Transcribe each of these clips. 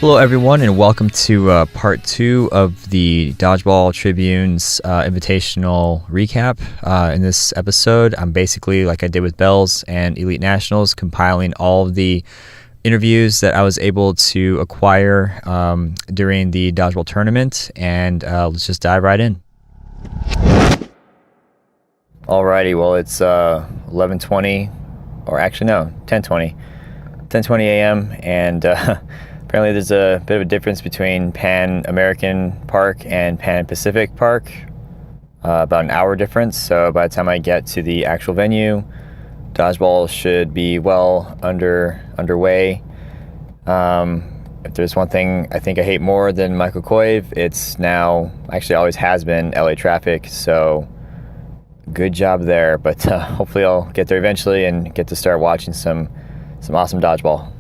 Hello everyone, and welcome to part 2 of the Dodgeball Tribune's Invitational recap. In this episode, I'm basically, like I did with Bells and Elite Nationals, compiling all of the interviews that I was able to acquire during the Dodgeball tournament, and let's just dive right in. Alrighty, well it's 11:20, or actually no, 10:20 a.m. and apparently there's a bit of a difference between Pan American Park and Pan Pacific Park, about an hour difference. So by the time I get to the actual venue, Dodgeball should be well underway. If there's one thing I think I hate more than Michael Koiv, it's now, actually always has been, LA traffic. So good job there, but hopefully I'll get there eventually and get to start watching some awesome Dodgeball.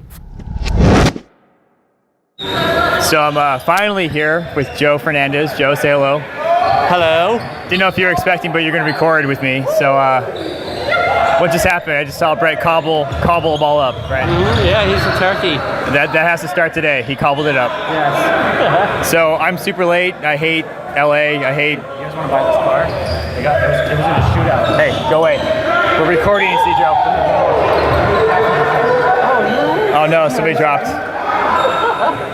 So I'm finally here with Joe Fernandez. Joe, say hello. Hello. Didn't know if you were expecting, but you're going to record with me. So what just happened? I just saw Brett cobble a ball up, right? Mm-hmm. Yeah, he's a turkey. That has to start today. He cobbled it up. Yes. So I'm super late. I hate LA. I hate. You guys want to buy this car? It was in a shootout. Hey, go away. We're recording, see, Joe. Oh no, somebody dropped.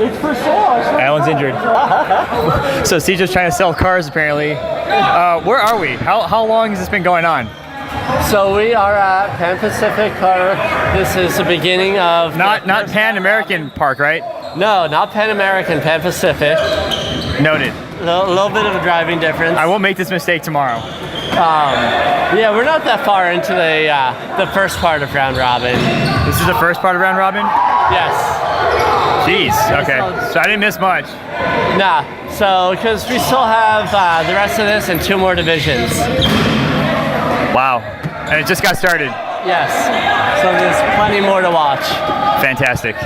It's for sale. Alan's injured. So Ceja's trying to sell cars apparently. Where are we? How long has this been going on? So we are at Pan Pacific Park. This is the beginning of... Not Pan American Park, right? No, not Pan American, Pan Pacific. Noted. A little bit of a driving difference. I won't make this mistake tomorrow. Yeah, we're not that far into the first part of round robin. This is the first part of round robin? Yes. Jeez, okay. So I didn't miss much. Nah, so because we still have the rest of this and 2 more divisions. Wow, and it just got started. Yes, so there's plenty more to watch. Fantastic.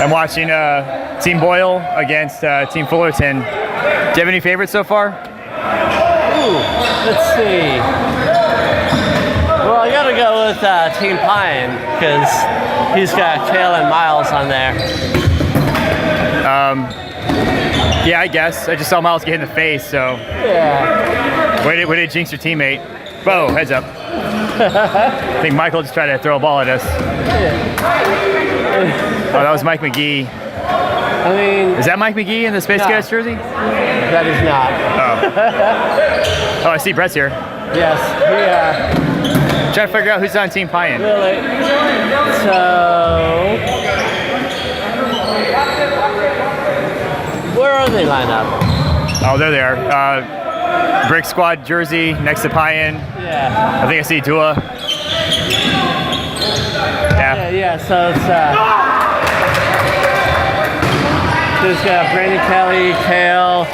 I'm watching Team Boyle against Team Fullerton. Do you have any favorites so far? Ooh, let's see. Well, I gotta go with Team Pine, because he's got Kale and Miles on there. Yeah, I guess. I just saw Miles get hit in the face, so. Yeah. Way to jinx your teammate. Whoa, heads up. I think Michael just tried to throw a ball at us. Oh, that was Mike McGee. I mean... Is that Mike McGee in the Space Cadets jersey? That is not. Oh. Oh, I see Brett's here. Yes, Trying to figure out who's on Team Pine. Really? So... Where are they lined up? Oh, there they are. Brick Squad jersey next to Pine. Yeah. I think I see Dua. Yeah, so it's... There's got Brandon Kelly, Kale,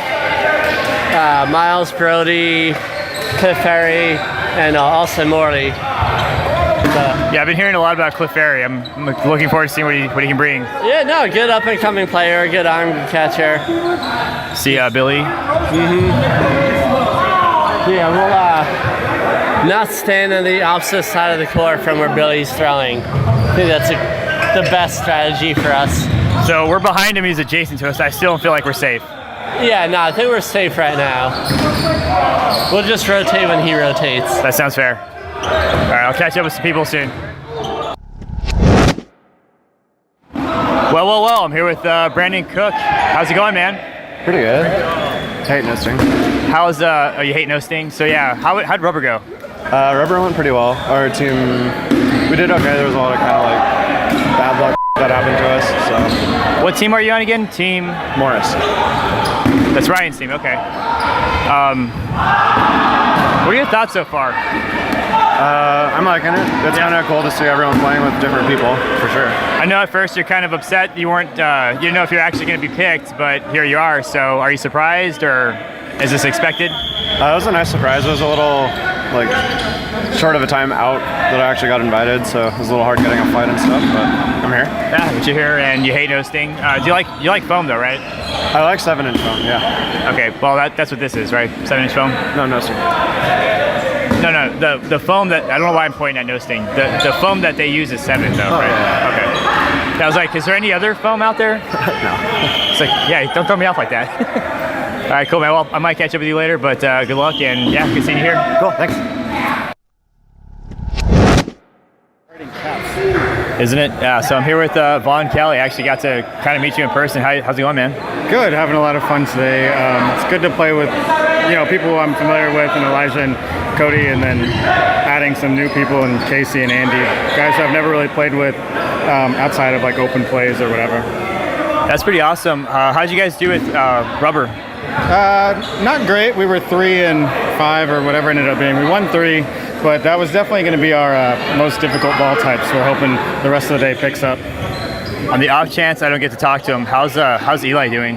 Miles Brody, Cliff Ferry, and Austin Morley. Yeah, I've been hearing a lot about Cliff Ferry. I'm looking forward to seeing what he can bring. Yeah, no, good up-and-coming player, good arm catcher. See Billy? Mm-hmm. Yeah, we'll not stand on the opposite side of the court from where Billy's throwing. I think that's the best strategy for us. So we're behind him, he's adjacent to us. I still don't feel like we're safe. Yeah, no, I think we're safe right now. We'll just rotate when he rotates. That sounds fair. All right, I'll catch up with some people soon. Well, I'm here with Brandon Cook. How's it going, man? Pretty good. Hate no sting. How's, oh, you hate no sting? So yeah, how'd rubber go? Rubber went pretty well. Our team, we did okay. There was a lot of kind of like bad luck that happened to us, so. What team are you on again? Team? Morris. That's Ryan's team, okay. What are your thoughts so far? I'm liking it. It's kind of cool to see everyone playing with different people, for sure. I know at first you're kind of upset you weren't, you didn't know if you're actually going to be picked, but here you are. So are you surprised, or is this expected? It was a nice surprise. It was a little, like, short of a time out that I actually got invited, so it was a little hard getting a flight and stuff, but I'm here. Yeah, but you're here and you hate no sting. Do you like foam though, right? I like 7-inch foam, yeah. Okay, well that's what this is, right? 7-inch foam? No, sir. No, the foam that, I don't know why I'm pointing at no sting. The foam that they use is 7 though, right? Yeah. Okay. I was like, is there any other foam out there? No. It's like, yeah, don't throw me off like that. All right, cool, man. Well, I might catch up with you later, but good luck, and yeah, good seeing you here. Cool, thanks. Isn't it? Yeah, so I'm here with Vaughn Kelly. I actually got to kind of meet you in person. How's it going, man? Good, having a lot of fun today. It's good to play with, people who I'm familiar with, and Elijah and Cody, and then adding some new people, and Casey and Andy, guys who I've never really played with outside of like open plays or whatever. That's pretty awesome. How did you guys do with rubber? Not great. We were 3 and 5 or whatever it ended up being. We won 3, but that was definitely going to be our most difficult ball type. So we're hoping the rest of the day picks up. On the off chance I don't get to talk to him, how's Eli doing?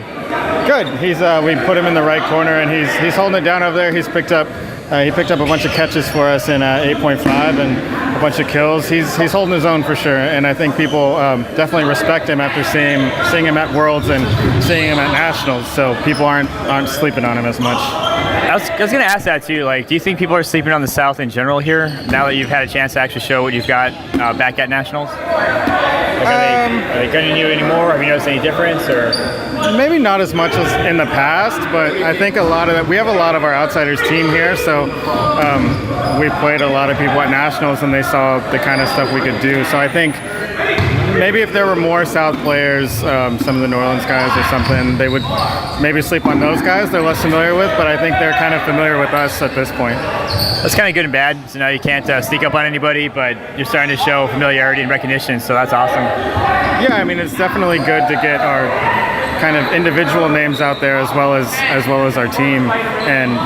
Good. He's we put him in the right corner, and he's holding it down over there. He's picked up a bunch of catches for us in 8.5 and a bunch of kills. He's holding his own for sure, and I think people definitely respect him after seeing him at Worlds and seeing him at Nationals. So people aren't sleeping on him as much. I was going to ask that too. Like, do you think people are sleeping on the South in general here now that you've had a chance to actually show what you've got back at Nationals? Like, are they gunning you anymore? Have you noticed any difference, or? Maybe not as much as in the past, but I think a lot of that. We have a lot of our outsiders team here, so we played a lot of people at Nationals, and they saw the kind of stuff we could do. So I think maybe if there were more South players, some of the New Orleans guys or something, they would maybe sleep on those guys they're less familiar with, but I think they're kind of familiar with us at this point. That's kind of good and bad. So now you can't sneak up on anybody, but you're starting to show familiarity and recognition, so that's awesome. Yeah, I mean, it's definitely good to get our kind of individual names out there as well as our team, and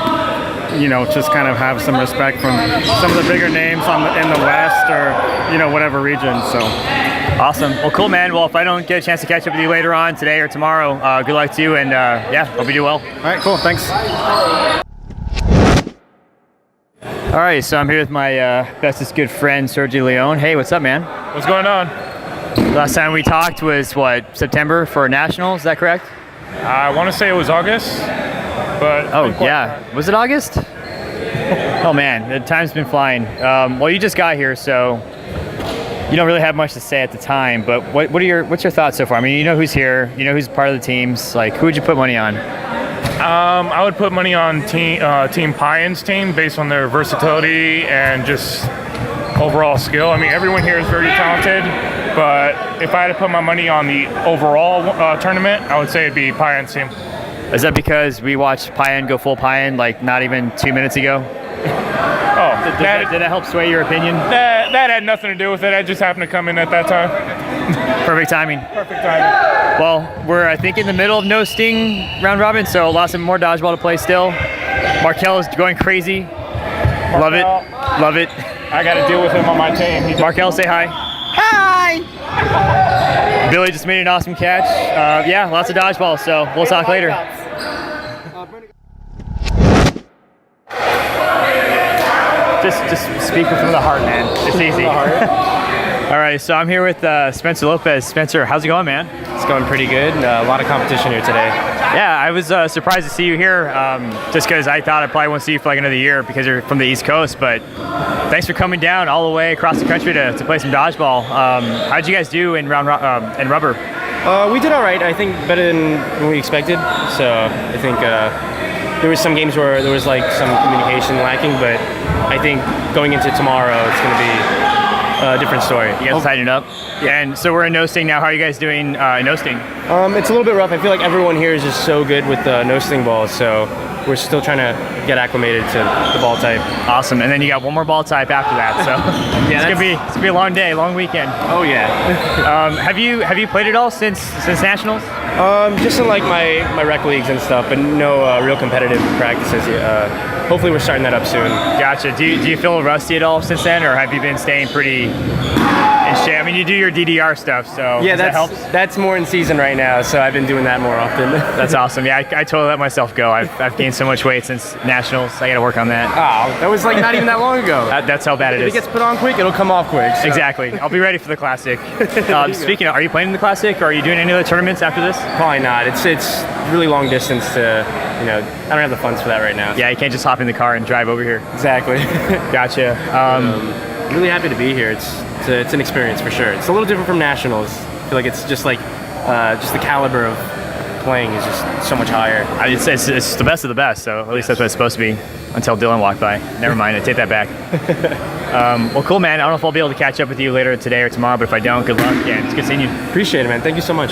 just kind of have some respect from some of the bigger names in the West or whatever region. So awesome. Well, cool, man. Well, if I don't get a chance to catch up with you later on today or tomorrow, good luck to you, and hope you do well. All right, cool. Thanks. All right, so I'm here with my bestest good friend, Sergio Leone. Hey, what's up, man? What's going on? Last time we talked was, September for Nationals, is that correct? I want to say it was August, but... Oh, yeah. Was it August? Oh, man, the time's been flying. Well, you just got here, so you don't really have much to say at the time, but what's your thoughts so far? I mean, you know who's here, you know who's part of the teams. Like, who would you put money on? I would put money on Team Pyen's team based on their versatility and just overall skill. I mean, everyone here is very talented, but if I had to put my money on the overall tournament, I would say it'd be Pyen's team. Is that because we watched Pyen go full Pyen like not even 2 minutes ago? Oh, Did that help sway your opinion? That had nothing to do with it. I just happened to come in at that time. Perfect timing. Perfect timing. Well, we're, I think, in the middle of no sting round robin, so lots of more dodgeball to play still. Markel is going crazy. Love it. Love it. I got to deal with him on my team. Markel, say hi. Hi! Billy just made an awesome catch. Yeah, lots of dodgeball, so we'll talk later. Just speak from the heart, man. It's easy. All right, so I'm here with Spencer Lopez. Spencer, how's it going, man? It's going pretty good. A lot of competition here today. Yeah, I was surprised to see you here, just because I thought I probably won't see you for like another year because you're from the East Coast, but thanks for coming down all the way across the country to play some dodgeball. How did you guys do in in rubber? We did all right. I think better than we expected. So I think there was some games where there was like some communication lacking, but I think going into tomorrow, it's going to be a different story. You guys tighten it up? Yeah. And so we're in no-sting now. How are you guys doing no-sting? It's a little bit rough. I feel like everyone here is just so good with no-sting balls, so we're still trying to get acclimated to the ball type. Awesome. And then you got one more ball type after that, so yeah, it's gonna be a long day, long weekend. Oh yeah. Have you played it all since Nationals? Just in like my rec leagues and stuff, but no real competitive practices yet. Hopefully we're starting that up soon. Gotcha. Do you feel rusty at all since then, or have you been staying pretty in shape? I mean, you do your DDR stuff, so yeah, that helps. That's more in season right now, so I've been doing that more often. That's awesome. Yeah, I totally let myself go. I've gained so much weight since Nationals. I got to work on that. Oh, that was like not even that long ago. That's how bad it is. If it gets put on quick, it'll come off quick. So. Exactly. I'll be ready for the Classic. Speaking of, are you playing in the Classic, or are you doing any other tournaments after this? Probably not. It's really long distance to, I don't have the funds for that right now. Yeah, you can't just hop in the car and drive over here. Exactly. Gotcha. Really happy to be here. It's an experience for sure. It's a little different from Nationals. I feel like it's just like just the caliber of playing is just so much higher. It's the best of the best, so at least that's what it's supposed to be until Dylan walked by. Never mind, I take that back. Well, cool, man. I don't know if I'll be able to catch up with you later today or tomorrow, but if I don't, good luck, and it's good seeing you. Appreciate it, man. Thank you so much.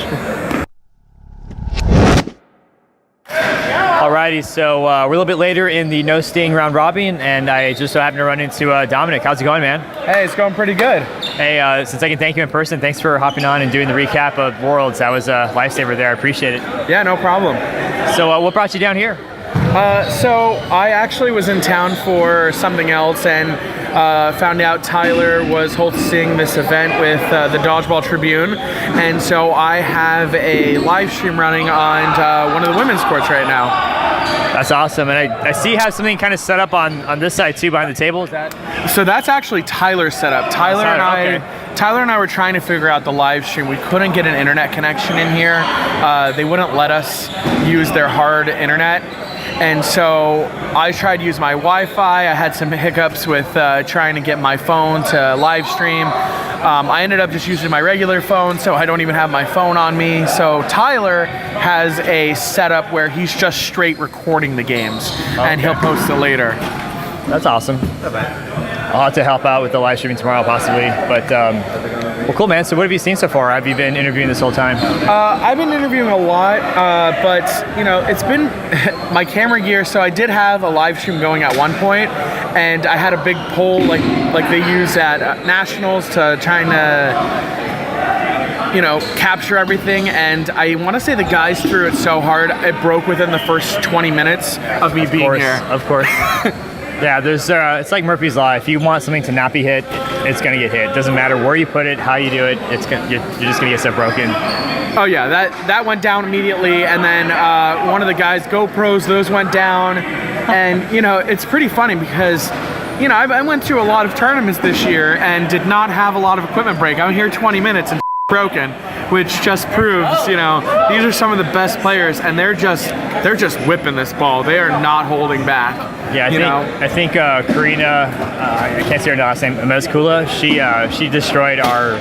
Alrighty, so we're a little bit later in the no sting round robin, and I just so happened to run into Dominic. How's it going, man? Hey, it's going pretty good. Hey, since I can thank you in person, thanks for hopping on and doing the recap of Worlds. That was a lifesaver there. I appreciate it. Yeah, no problem. So what brought you down here? So I actually was in town for something else and found out Tyler was hosting this event with the Dodgeball Tribune, and so I have a live stream running on one of the women's courts right now. That's awesome, and I see you have something kind of set up on this side too, behind the table. Is that? So that's actually Tyler's setup. Tyler and I were trying to figure out the live stream. We couldn't get an internet connection in here. They wouldn't let us use their hard internet. And so I tried to use my Wi-Fi. I had some hiccups with trying to get my phone to live stream. I ended up just using my regular phone, so I don't even have my phone on me. So Tyler has a setup where he's just straight recording the games, and he'll post it later. That's awesome. I'll have to help out with the live streaming tomorrow possibly, but well, cool, man. So what have you seen so far? Have you been interviewing this whole time? I've been interviewing a lot, but you know, it's been my camera gear. So I did have a live stream going at one point, and I had a big pole like they use at nationals to trying to, you know, capture everything. And I want to say the guys threw it so hard it broke within the first 20 minutes of me being here. Of course. Yeah, there's it's like Murphy's Law. If you want something to not be hit, it's gonna get hit. Doesn't matter where you put it, how you do it. You're just gonna get stuff broken. Oh yeah, that went down immediately, and then one of the guys' GoPros, those went down, and you know, it's pretty funny because, you know, I went through a lot of tournaments this year and did not have a lot of equipment break. I'm here 20 minutes and broken, which just proves, you know, these are some of the best players, and they're just whipping this ball. They are not holding back. Yeah, I think Karina, I can't say her last name, Mezcula, she destroyed our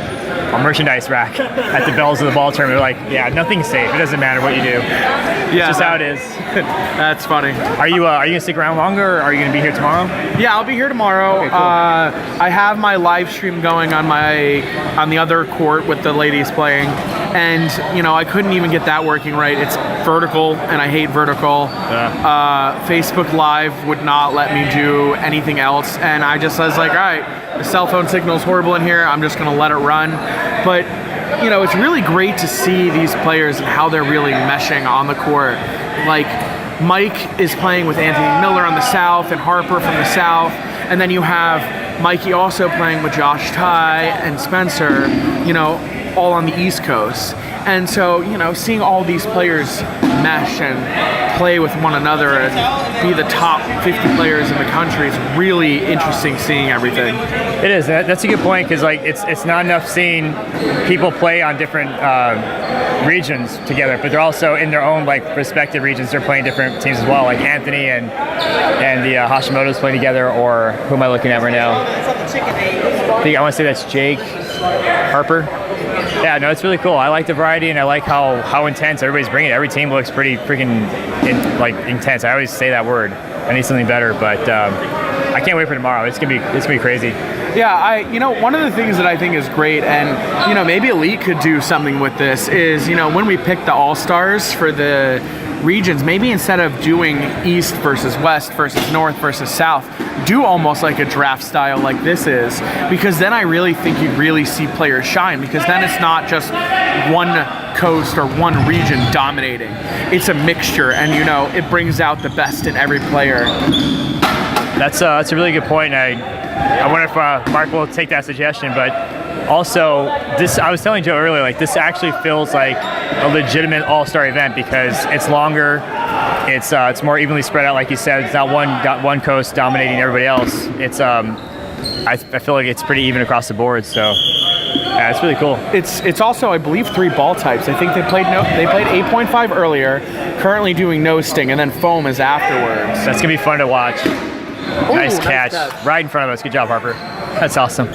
merchandise rack at the Bells of the Ball tournament. Like, yeah, nothing's safe. It doesn't matter what you do. Yeah, it's just how it is. That's funny. Are you gonna stick around longer, or are you gonna be here tomorrow? Yeah, I'll be here tomorrow. Okay, cool. I have my live stream going on the other court with the ladies playing, and you know, I couldn't even get that working right. It's vertical, and I hate vertical. Yeah. Facebook Live would not let me do anything else, and I was like, all right, the cell phone signal is horrible in here. I'm just gonna let it run. But you know, it's really great to see these players and how they're really meshing on the court. Like, Mike is playing with Anthony Miller on the south and Harper from the south, and then you have Mikey also playing with Josh Ty and Spencer, you know, all on the East Coast. And so, you know, seeing all these players mesh and play with one another and be the top 50 players in the country is really interesting seeing everything. It is. That's a good point, because like it's not enough seeing people play on different regions together, but they're also in their own like respective regions. They're playing different teams as well, like Anthony and the Hashimoto's playing together, or who am I looking at right now? I want to say that's Jake Harper. Yeah, no, it's really cool. I like the variety, and I like how intense everybody's bringing it. Every team looks pretty freaking intense. I always say that word. I need something better, but I can't wait for tomorrow. It's gonna be crazy. Yeah, you know, one of the things that I think is great, and you know, maybe Elite could do something with this, is, you know, when we pick the All-Stars for the regions, maybe instead of doing East versus West versus North versus South, do almost like a draft style like this is, because then I really think you'd really see players shine, because then it's not just one coast or one region dominating. It's a mixture, and you know, it brings out the best in every player. That's a really good point. I wonder if Mark will take that suggestion, but also this, I was telling Joe earlier, like this actually feels like a legitimate all-star event because it's longer, it's more evenly spread out, like you said. It's not one coast dominating everybody else. It's I feel like it's pretty even across the board. So yeah, it's really cool. It's also, I believe, 3 ball types. I think they played 8.5 earlier, currently doing no sting, and then foam is afterwards. That's gonna be fun to watch. Ooh, nice catch. Right in front of us. Good job, Harper. That's awesome.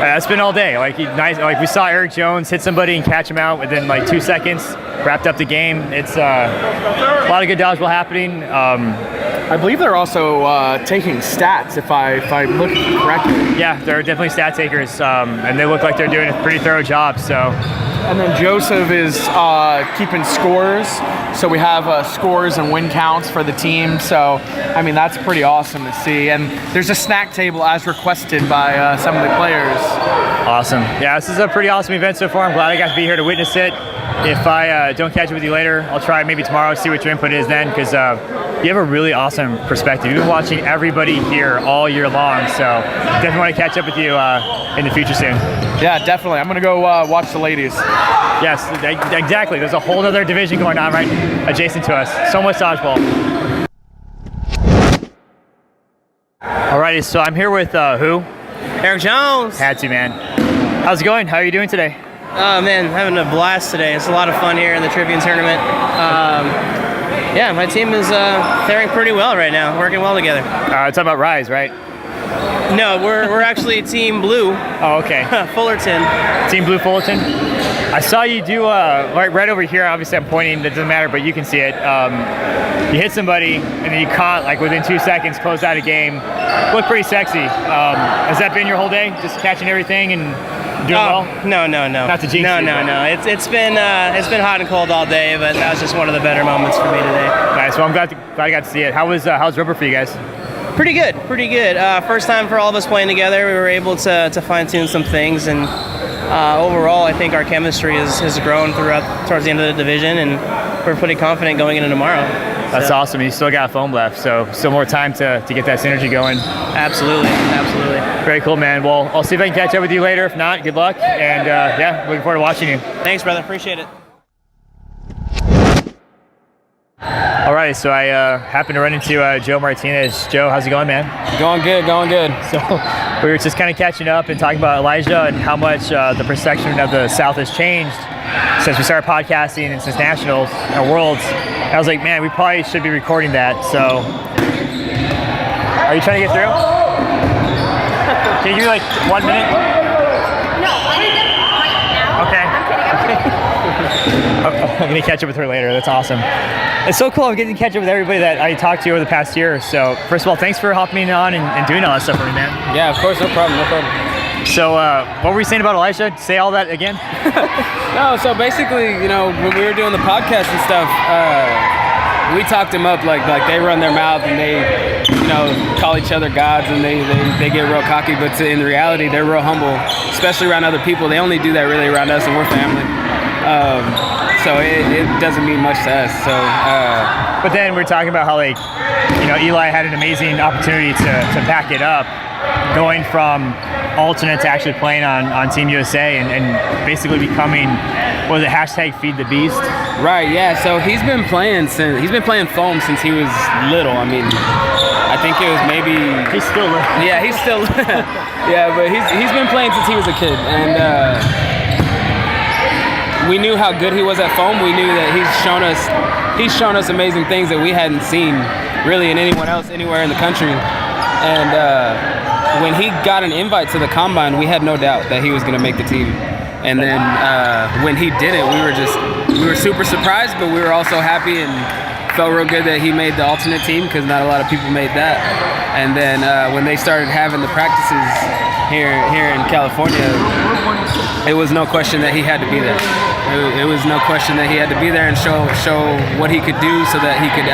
It's been all day. Like nice. Like we saw Eric Jones hit somebody and catch him out within like 2 seconds. Wrapped up the game. It's a lot of good dodgeball happening. I believe they're also taking stats, if I look correctly. Yeah, they're definitely stat takers, and they look like they're doing a pretty thorough job. So. And then Joseph is keeping scores. So we have scores and win counts for the team. So, I mean, that's pretty awesome to see. And there's a snack table as requested by some of the players. Awesome. Yeah, this is a pretty awesome event so far. I'm glad I got to be here to witness it. If I don't catch up with you later, I'll try maybe tomorrow, see what your input is then, because you have a really awesome perspective. You've been watching everybody here all year long, so definitely want to catch up with you in the future soon. Yeah, definitely. I'm going to go watch the ladies. Yes, exactly. There's a whole other division going on right adjacent to us. So much dodgeball. Alrighty, so I'm here with who? Eric Jones. Had to, man. How's it going? How are you doing today? Oh man, having a blast today. It's a lot of fun here in the Tribune tournament. Yeah, my team is faring pretty well right now, working well together. Talking about Rise, right? No, we're actually Team Blue. Oh, okay. Fullerton. Team Blue Fullerton. I saw you do right over here. Obviously, I'm pointing. That doesn't matter, but you can see it. You hit somebody, and then you caught like within 2 seconds, closed out a game. Looked pretty sexy. Has that been your whole day? Just catching everything and doing well? No. Not to jinx you. No. It's been hot and cold all day, but that was just one of the better moments for me today. Nice. Well, I'm glad I got to see it. How's rubber for you guys? Pretty good. First time for all of us playing together. We were able to fine-tune some things, and overall, I think our chemistry has grown towards the end of the division, and we're pretty confident going into tomorrow. That's awesome. You still got foam left, so still more time to get that synergy going. Absolutely. Very cool, man. Well, I'll see if I can catch up with you later. If not, good luck, and yeah, looking forward to watching you. Thanks, brother. Appreciate it. All right, so I happened to run into Joe Martinez. Joe, how's it going, man? Going good. So we were just kind of catching up and talking about Elijah and how much the perception of the South has changed since we started podcasting and since Nationals and Worlds. I was like, man, we probably should be recording that. So are you trying to get through? Can you give me like 1 minute? No, I need it right now. Okay. I'm kidding. I'm going to catch up with her later. That's awesome. It's so cool. I'm getting to catch up with everybody that I talked to over the past year. So first of all, thanks for hopping on and doing all that stuff for me, man. Yeah, of course, no problem. So what were you saying about Elijah? Say all that again. No, so basically, when we were doing the podcast and stuff, we talked them up like they run their mouth and they, call each other gods and they get real cocky. But in reality, they're real humble, especially around other people. They only do that really around us, and we're family. So it doesn't mean much to us. So, but then we're talking about how Eli had an amazing opportunity to back it up, going from alternate to actually playing on Team USA and basically becoming, what was it, #Feed the Beast? Right. Yeah. So he's been playing foam since he was little. I mean, I think it was maybe. He's still little. Yeah, he's still. Yeah, but he's been playing since he was a kid, and. We knew how good he was at foam. We knew that he's shown us amazing things that we hadn't seen really in anyone else anywhere in the country. And when he got an invite to the combine, we had no doubt that he was going to make the team. And then when he didn't, we were super surprised, but we were also happy and felt real good that he made the alternate team because not a lot of people made that. And then when they started having the practices here in California, it was no question that he had to be there. It was no question that he had to be there and show what he could do so he could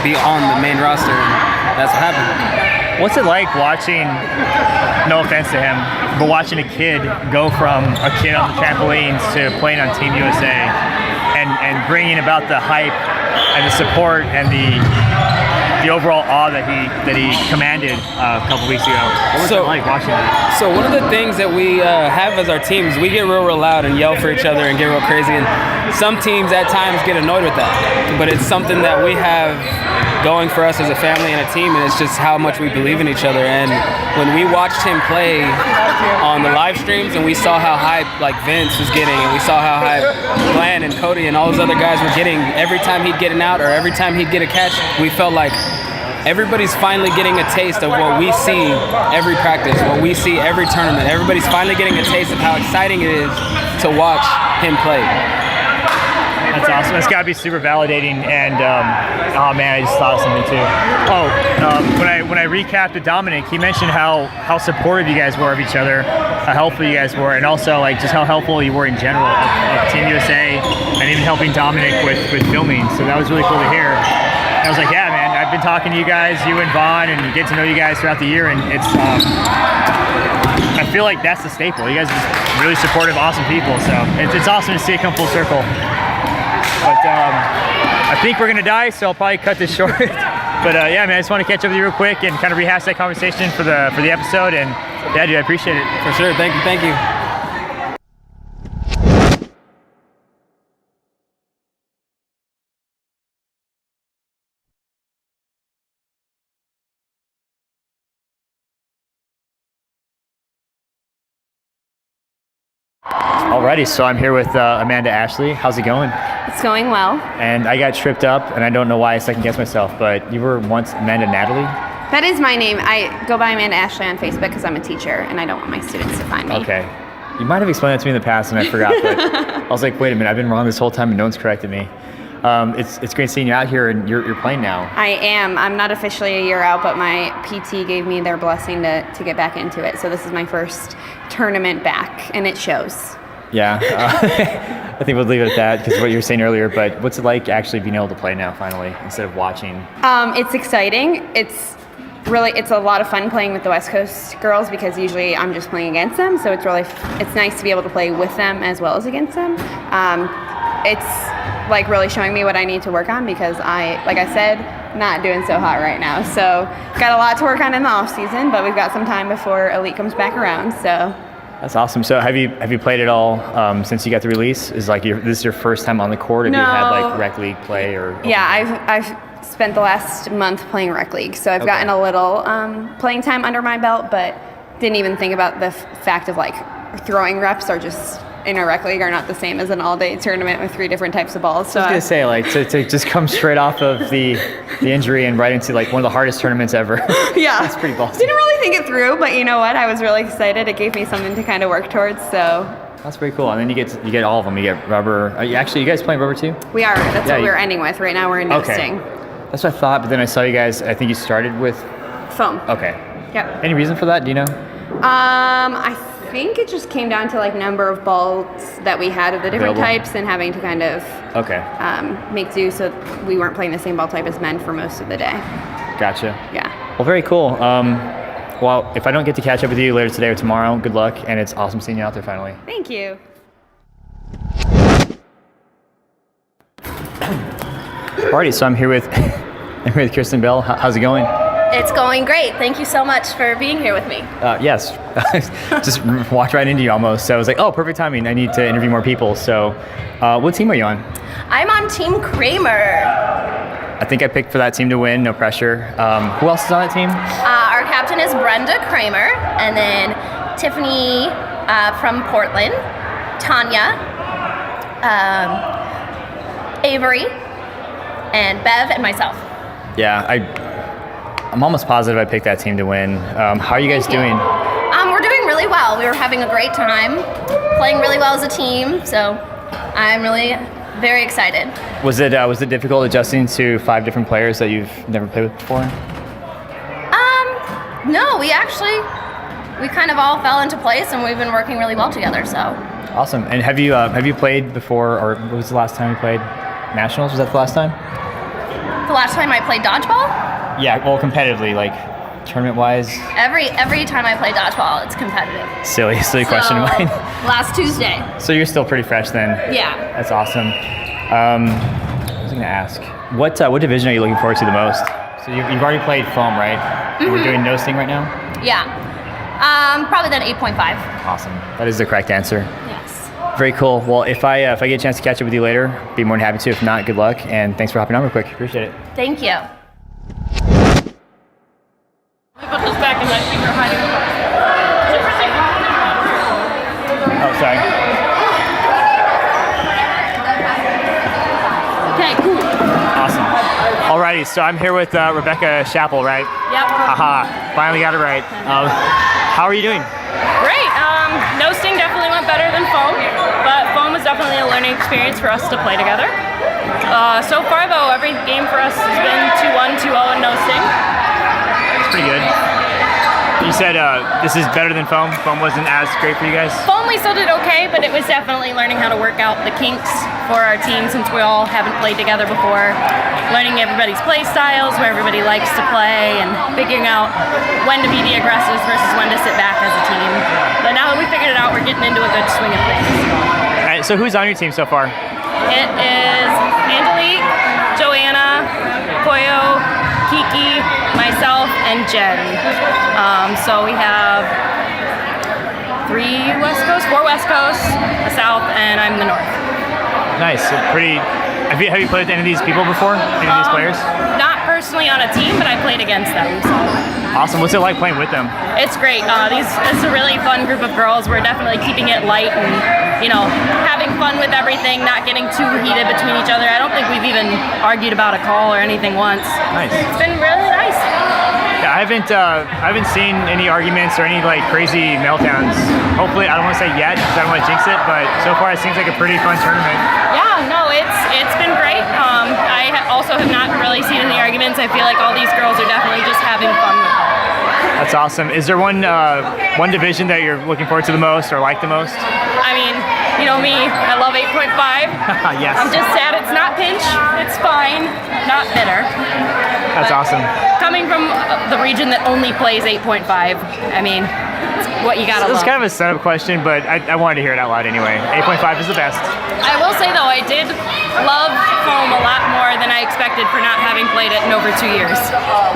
be on the main roster, and that's what happened. What's it like watching, no offense to him, but watching a kid go from a kid on the trampolines to playing on Team USA and bringing about the hype and the support and the overall awe that he commanded a couple weeks ago? What was it like watching that? So one of the things that we have as our teams, we get real loud and yell for each other and get real crazy, and some teams at times get annoyed with that, but it's something that we have going for us as a family and a team, and it's just how much we believe in each other. And when we watched him play on the live streams and we saw how hype like Vince was getting, and we saw how hype Glenn and Cody and all those other guys were getting every time he'd get an out or every time he'd get a catch, we felt like everybody's finally getting a taste of what we see every practice, what we see every tournament. Everybody's finally getting a taste of how exciting it is to watch him play. That's awesome. It's got to be super validating. And oh man, I just thought of something too. When I recapped with Dominic, he mentioned how supportive you guys were of each other, how helpful you guys were, and also like just how helpful you were in general of Team USA, and even helping Dominic with filming. So that was really cool to hear. And I was like, yeah, man, I've been talking to you guys, you and Vaughn, and get to know you guys throughout the year, and it's. I feel like that's the staple. You guys are just really supportive, awesome people. So it's awesome to see it come full circle. But I think we're gonna die, so I'll probably cut this short. But yeah, man, I just want to catch up with you real quick and kind of rehash that conversation for the episode. And yeah, dude, I appreciate it. For sure. Thank you. Alrighty, so I'm here with Amanda Ashley. How's it going? It's going well. And I got tripped up, and I don't know why I second-guessed myself, but you were once Amanda Natalie? That is my name. I go by Amanda Ashley on Facebook because I'm a teacher and I don't want my students to find me. Okay. You might have explained that to me in the past and I forgot, but I was like, wait a minute, I've been wrong this whole time and no one's corrected me. It's great seeing you out here and you're playing now. I am. I'm not officially a year out, but my PT gave me their blessing to get back into it. So this is my first tournament back and it shows. Yeah, I think we'll leave it at that because of what you were saying earlier, but what's it like actually being able to play now finally instead of watching? It's exciting. It's a lot of fun playing with the West Coast girls because usually I'm just playing against them. So it's nice to be able to play with them as well as against them. It's like really showing me what I need to work on because like I said, not doing so hot right now. So got a lot to work on in the off season, but we've got some time before Elite comes back around. So. That's awesome. So have you played it all since you got the release? Is like this is your first time on the court? Have you had like rec league play or? Yeah, I've spent the last month playing rec league, so I've gotten a little playing time under my belt, but didn't even think about the fact of like throwing reps are just in a rec league are not the same as an all-day tournament with 3 different types of balls. So I was gonna say like to just come straight off of the injury and right into like one of the hardest tournaments ever. Yeah, that's pretty ballsy. Didn't really think it through, but you know what? I was really excited. It gave me something to kind of work towards. So that's pretty cool. And then you get all of them. You get rubber. Actually, you guys playing rubber too? We are. That's what we're ending with right now. We're in nesting. That's what I thought. But then I saw you guys. I think you started with foam. Okay. Yep. Any reason for that? Do you know? I think it just came down to like number of balls that we had of the different types and having to kind of make do so we weren't playing the same ball type as men for most of the day. Gotcha. Yeah. Well, very cool. Well, if I don't get to catch up with you later today or tomorrow, good luck, and it's awesome seeing you out there finally. Thank you. Alrighty, so I'm here with Kirsten Bell. How's it going? It's going great. Thank you so much for being here with me. Yes, just walked right into you almost. So I was like, oh, perfect timing. I need to interview more people. So what team are you on? I'm on Team Kramer. I think I picked for that team to win, no pressure. Who else is on that team? Our captain is Brenda Kramer, and then Tiffany from Portland, Tanya, Avery, and Bev, and myself. Yeah, I'm almost positive I picked that team to win. How are you guys doing? We're doing really well. We were having a great time, playing really well as a team, so I'm really very excited. Was it difficult adjusting to 5 different players that you've never played with before? No, we kind of all fell into place and we've been working really well together, so. Awesome. And have you played before, or what was the last time you played nationals? Was that the last time? The last time I played dodgeball? Yeah, well, competitively, like tournament-wise. Every time I play dodgeball, it's competitive. Silly question of mine. Last Tuesday. So you're still pretty fresh then. Yeah. That's awesome. I was gonna ask, what division are you looking forward to the most? So you've already played foam, right? Mm-hmm. We're doing no sting right now? Yeah. Probably then 8.5. Awesome. That is the correct answer. Yes. Very cool. Well, if I get a chance to catch up with you later, be more than happy to. If not, good luck, and thanks for hopping on real quick. Appreciate it. Thank you. Put this back and I think they're hiding. Oh, sorry. Okay, cool. Awesome. Alrighty, So I'm here with Rebecca Chappell, right? Yep. Haha, finally got it right. How are you doing? Great. Noasting definitely went better than foam, but foam was definitely a learning experience for us to play together. So far, though, every game for us has been 2-1, 2-0 in noasting. It's pretty good. You said this is better than foam. Foam wasn't as great for you guys? Foam we still did okay, but it was definitely learning how to work out the kinks for our team since we all haven't played together before. Learning everybody's play styles, where everybody likes to play, and figuring out when to be the aggressors versus when to sit back as a team. But now that we figured it out, we're getting into a good swing of things. All right, so who's on your team so far? It is Angelique, Joanna, Koyo, Kiki, myself, and Jen. So we have 4 West Coast, a South, and I'm the North. Nice. So pretty. Have you played with any of these people before? Any of these players? Not personally on a team, but I played against them. So. Awesome. What's it like playing with them? It's great. It's a really fun group of girls. We're definitely keeping it light and, having fun with everything, not getting too heated between each other. I don't think we've even argued about a call or anything once. Nice. It's been really nice. Yeah, I haven't seen any arguments or any crazy meltdowns. Hopefully, I don't want to say yet because I don't want to jinx it, but so far it seems like a pretty fun tournament. Yeah, no, it's been great. I also have not really seen any arguments. I feel like all these girls are definitely just having fun with it. That's awesome. Is there one division that you're looking forward to the most or like the most? I mean, you know me, I love 8.5. Yes. I'm just sad it's not pinch. It's fine, not bitter. That's awesome. Coming from the region that only plays 8.5, I mean, it's what you gotta love. It's kind of a setup question, but I wanted to hear it out loud anyway. 8.5 is the best. I will say though, I did love foam a lot more than I expected for not having played it in over 2 years.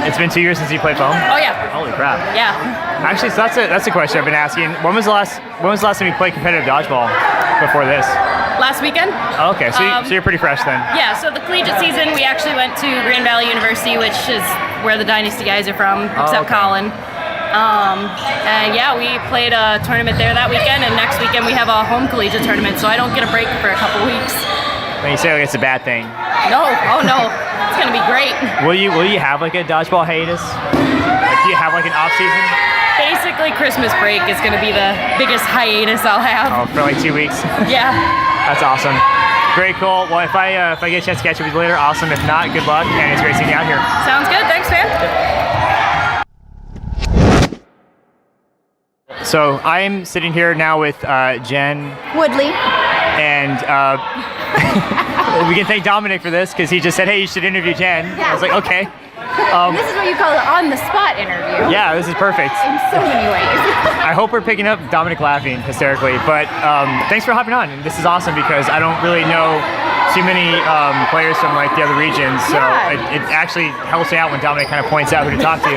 It's been 2 years since you played foam? Oh yeah. Holy crap. Yeah. Actually, so that's a question I've been asking. When was the last time you played competitive dodgeball before this? Last weekend. Oh, okay, so you're pretty fresh then. Yeah, so the collegiate season, we actually went to Grand Valley University, which is where the Dynasty guys are from, except Colin. And yeah, we played a tournament there that weekend, and next weekend we have a home collegiate tournament, so I don't get a break for a couple weeks. When you say it's a bad thing. No, oh no, it's gonna be great. Will you have a dodgeball hiatus? Do you have an off season? Basically, Christmas break is gonna be the biggest hiatus I'll have. Oh, for 2 weeks? Yeah. That's awesome. Great, cool. Well, if I get a chance to catch up with you later, awesome. If not, good luck, and it's great seeing you out here. Sounds good. Thanks, man. So I'm sitting here now with Jen Woodley. And we can thank Dominic for this because he just said, hey, you should interview Jen. Yeah. I was like, okay. This is what you call an on-the-spot interview. Yeah, this is perfect. In so many ways. I hope we're picking up Dominic laughing hysterically, but thanks for hopping on. And this is awesome because I don't really know too many players from the other regions, so it actually helps me out when Dominic kind of points out who to talk to.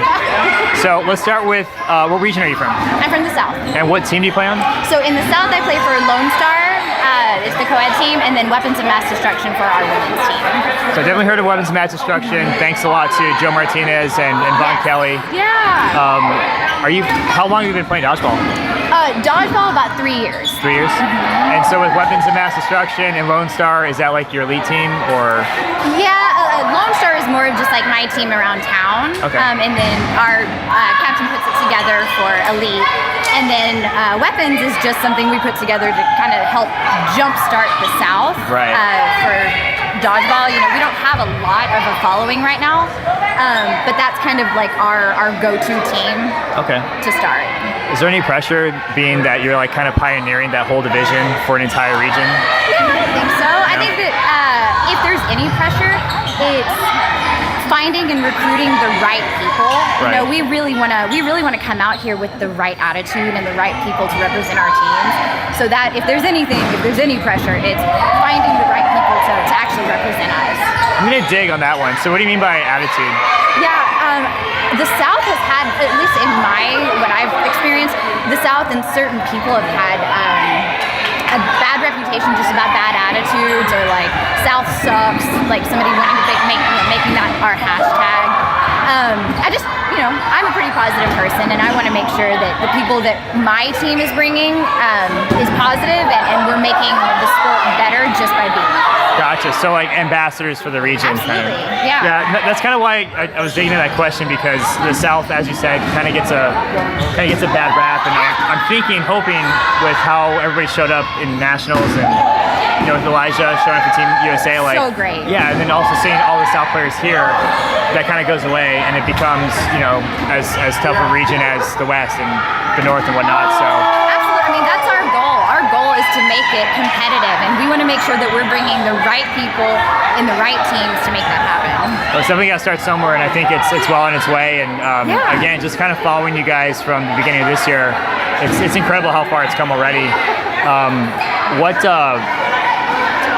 So let's start with, what region are you from? I'm from the South. And what team do you play on? So in the South, I play for Lone Star. It's the co-ed team, and then Weapons of Mass Destruction for our women's team. So I definitely heard of Weapons of Mass Destruction. Thanks a lot to Joe Martinez and Von Kelly. Yeah. How long have you been playing dodgeball? Dodgeball, about 3 years. 3 years? Mm-hmm. And so with Weapons of Mass Destruction and Lone Star, is that your elite team, or? Yeah, Lone Star is more of just my team around town. Okay. And then our captain puts it together for elite. And then Weapons is just something we put together to kind of help jumpstart the South. Right. For dodgeball. We don't have a lot of a following right now, but that's kind of our go-to team. Okay. To start. Is there any pressure being that you're kind of pioneering that whole division for an entire region? I don't think so. I think that if there's any pressure, it's finding and recruiting the right people. Right. We really want to come out here with the right attitude and the right people to represent our teams. So that if there's any pressure, it's finding the right people to actually represent us. I'm gonna dig on that one. So what do you mean by attitude? Yeah, the South has had, at least in what I've experienced, the South and certain people have had a bad reputation just about bad attitudes, or South sucks, somebody wanting to making that our hashtag. I'm a pretty positive person, and I want to make sure that the people that my team is bringing is positive, and we're making the sport better just by being. Gotcha. So like ambassadors for the region. Absolutely. Kind of. Yeah. Yeah. That's kind of why I was digging into that question, because the South, as you said, kind of gets a bad rap, and I'm hoping with how everybody showed up in nationals and with Elijah showing up for Team USA, like so great. Yeah, and then also seeing all the South players here, that kind of goes away, and it becomes as tough a region as the West and the North and whatnot. So. Absolutely. I mean, that's our goal. Our goal is to make it competitive, and we want to make sure that we're bringing the right people in the right teams to make that happen. Well, something got to start somewhere, and I think it's well on its way. And again, just kind of following you guys from the beginning of this year, it's incredible how far it's come already.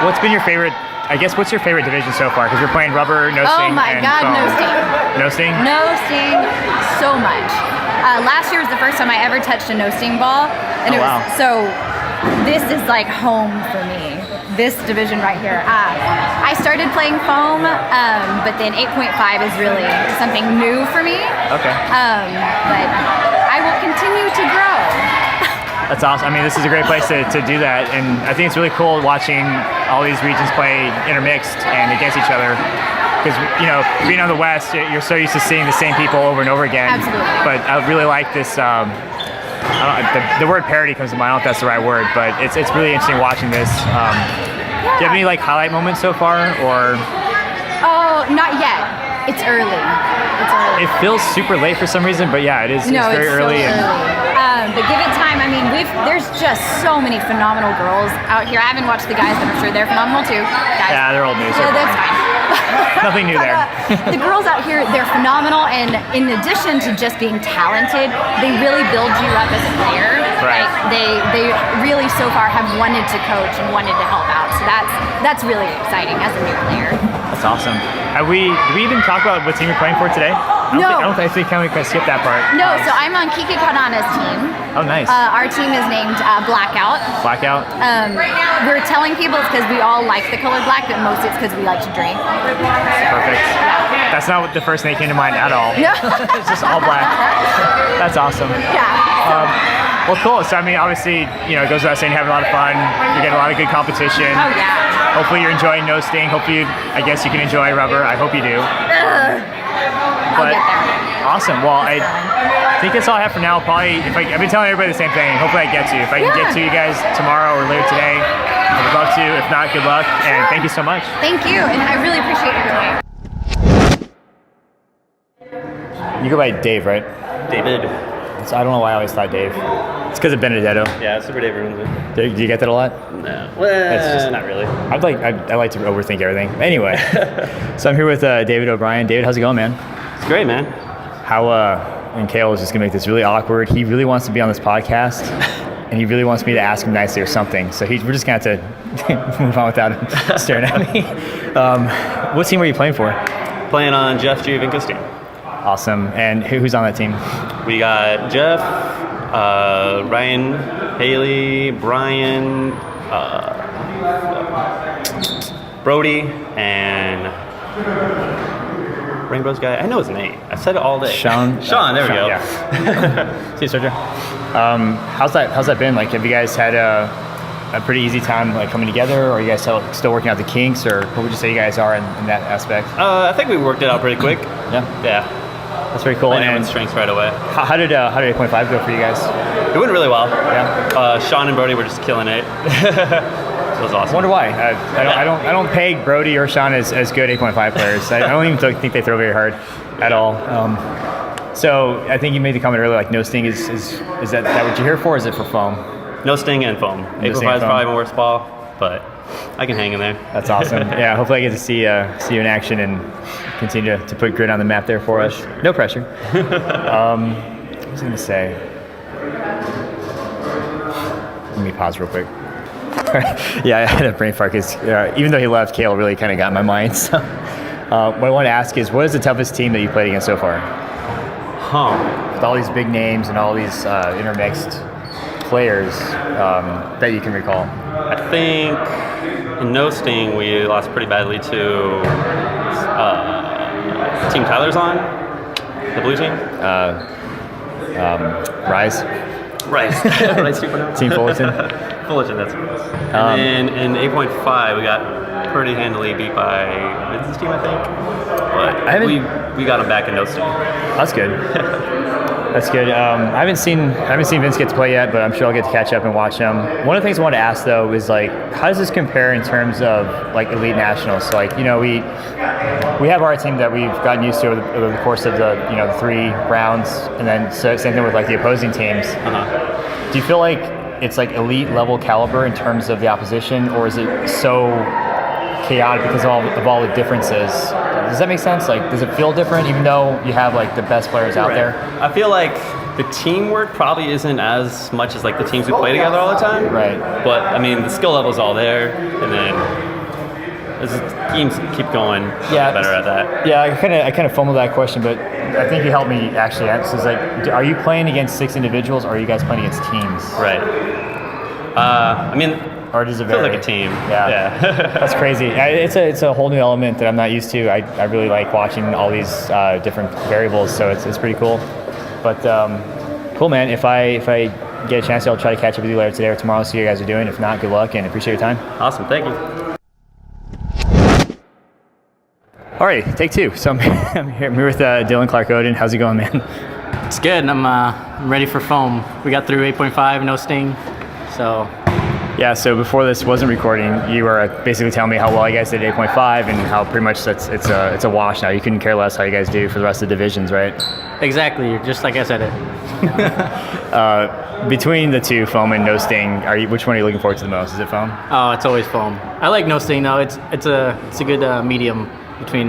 What's been your favorite? I guess what's your favorite division so far? Because we're playing rubber, no sting, Oh my and God, foam. no sting. No sting? No sting, so much. Last year was the first time I ever touched a no sting ball, and it was so. This is like home for me. This division right here. I started playing foam, but then 8.5 is really something new for me. Okay. But I will continue to grow. That's awesome. I mean, this is a great place to do that, and I think it's really cool watching all these regions play intermixed and against each other. Because being on the West, you're so used to seeing the same people over and over again. Absolutely. But I really like this. The word parody comes to mind. I don't know if that's the right word, but it's really interesting watching this. Do you have any like highlight moments so far, or? Oh, not yet. It's early. It's early. It feels super late for some reason, but yeah, it is. No, it's very it's early. So early. But give it time. I mean, there's just so many phenomenal girls out here. I haven't watched the guys, but I'm sure they're phenomenal too. Guys. Yeah, they're old news. So that's fine. Nothing new there. The girls out here, they're phenomenal, and in addition to just being talented, they really build you up as a player. Right. They really so far have wanted to coach and wanted to help out. So that's really exciting as a new player. That's awesome. Did we even talk about what team you're playing for today? I don't think we kind of skip that part. No, so I'm on Kiki Kanana's team. Oh, nice. Our team is named Blackout. Blackout? We're telling people it's because we all like the color black, but mostly it's because we like to drink. Perfect. Yeah. That's not the first thing that came to mind at all. No. It's just all black. That's awesome. Yeah. Well, cool. So, I mean, obviously, it goes without saying you're having a lot of fun. You're getting a lot of good competition. Oh, yeah. Hopefully you're enjoying no sting. Hopefully, I guess you can enjoy rubber. I hope you do. I'll get there. Awesome. Well, I think that's all I have for now. Probably, I've been telling everybody the same thing. Hopefully I get to. If I can get to you guys tomorrow or later today, I would love to. If not, good luck. And thank you so much. Thank you, and I really appreciate your time. You go by Dave, right? David. I don't know why I always thought Dave. It's because of Benedetto. Yeah, Super Dave ruins it. Do you get that a lot? No. Well, just, not really. I like to overthink everything. Anyway, so I'm here with David O'Brien. David, how's it going, man? It's great, man. How, and Kale is just going to make this really awkward. He really wants to be on this podcast, and he really wants me to ask him nicely or something. So we're just going to have to move on without him staring at me. What team are you playing for? Playing on Jeff Giovinco's team. Awesome. And who's on that team? We got Jeff, Ryan, Haley, Brian, Brody, and Rainbow's guy. I know his name. I said it all day. Sean. Sean. There we go. Yeah. See you, Sergio. How's that been? Like, have you guys had a pretty easy time like coming together, or are you guys still working out the kinks, or what would you say you guys are in that aspect? I think we worked it out pretty quick. Yeah. That's very cool. And strengths right away. How did 8.5 go for you guys? It went really well. Yeah. Sean and Brody were just killing it. It was awesome. I wonder why. I don't peg Brody or Sean as good 8.5 players. I don't even think they throw very hard at all. So I think you made the comment earlier, like no sting is that what you're here for? Or is it for foam? No sting and foam. 8.5 is probably my worst ball, but I can hang in there. That's awesome. Yeah, hopefully I get to see you in action and continue to put grit on the map there for us. No pressure. What was I going to say? Let me pause real quick. Yeah, I had a brain fart because even though he left, Kale really kind of got in my mind. So, what I want to ask is, what is the toughest team that you played against so far? With all these big names and all these intermixed players that you can recall. I think in no sting we lost pretty badly to Team Tyler's on, the blue team. Rise. Rice 2.0. Team Fullerton. Fullerton, that's right. And then in 8.5, we got pretty handily beat by Vince's team, I think. But we got them back in no sting. That's good. That's good. I haven't seen Vince get to play yet, but I'm sure I'll get to catch up and watch him. One of the things I wanted to ask though is like, how does this compare in terms of like elite nationals? So like, you know, we have our team that we've gotten used to over the course of the the 3 rounds, and then same thing with like the opposing teams. Do you feel like it's like elite level caliber in terms of the opposition, or is it so chaotic because of all the differences? Does that make sense? Like, does it feel different even though you have like the best players out there? I feel like the teamwork probably isn't as much as like the teams we play together all the time. Right. But I mean, the skill level's all there, and then as the teams keep going, better at that. Yeah, I kind of fumbled that question, but I think you helped me actually answer. It's like, are you playing against 6 individuals, or are you guys playing against teams? Right. I mean, or does it feels vary? like a team. Yeah. That's crazy. It's a whole new element that I'm not used to. I really like watching all these different variables, so it's pretty cool. But cool, man. If I get a chance, I'll try to catch up with you later today or tomorrow, see how you guys are doing. If not, good luck and appreciate your time. Awesome. Thank you. All right, take 2. So I'm here with Dylan Clark-Oden. How's it going, man? It's good. I'm ready for foam. We got through 8.5, no sting. So. Yeah, so before this wasn't recording, you were basically telling me how well you guys did at 8.5 and how pretty much it's a wash now. You couldn't care less how you guys do for the rest of the divisions, right? Exactly, just like I said it. Between the 2, foam and no sting, which one are you looking forward to the most? Is it foam? Oh, it's always foam. I like no sting though. It's a good medium between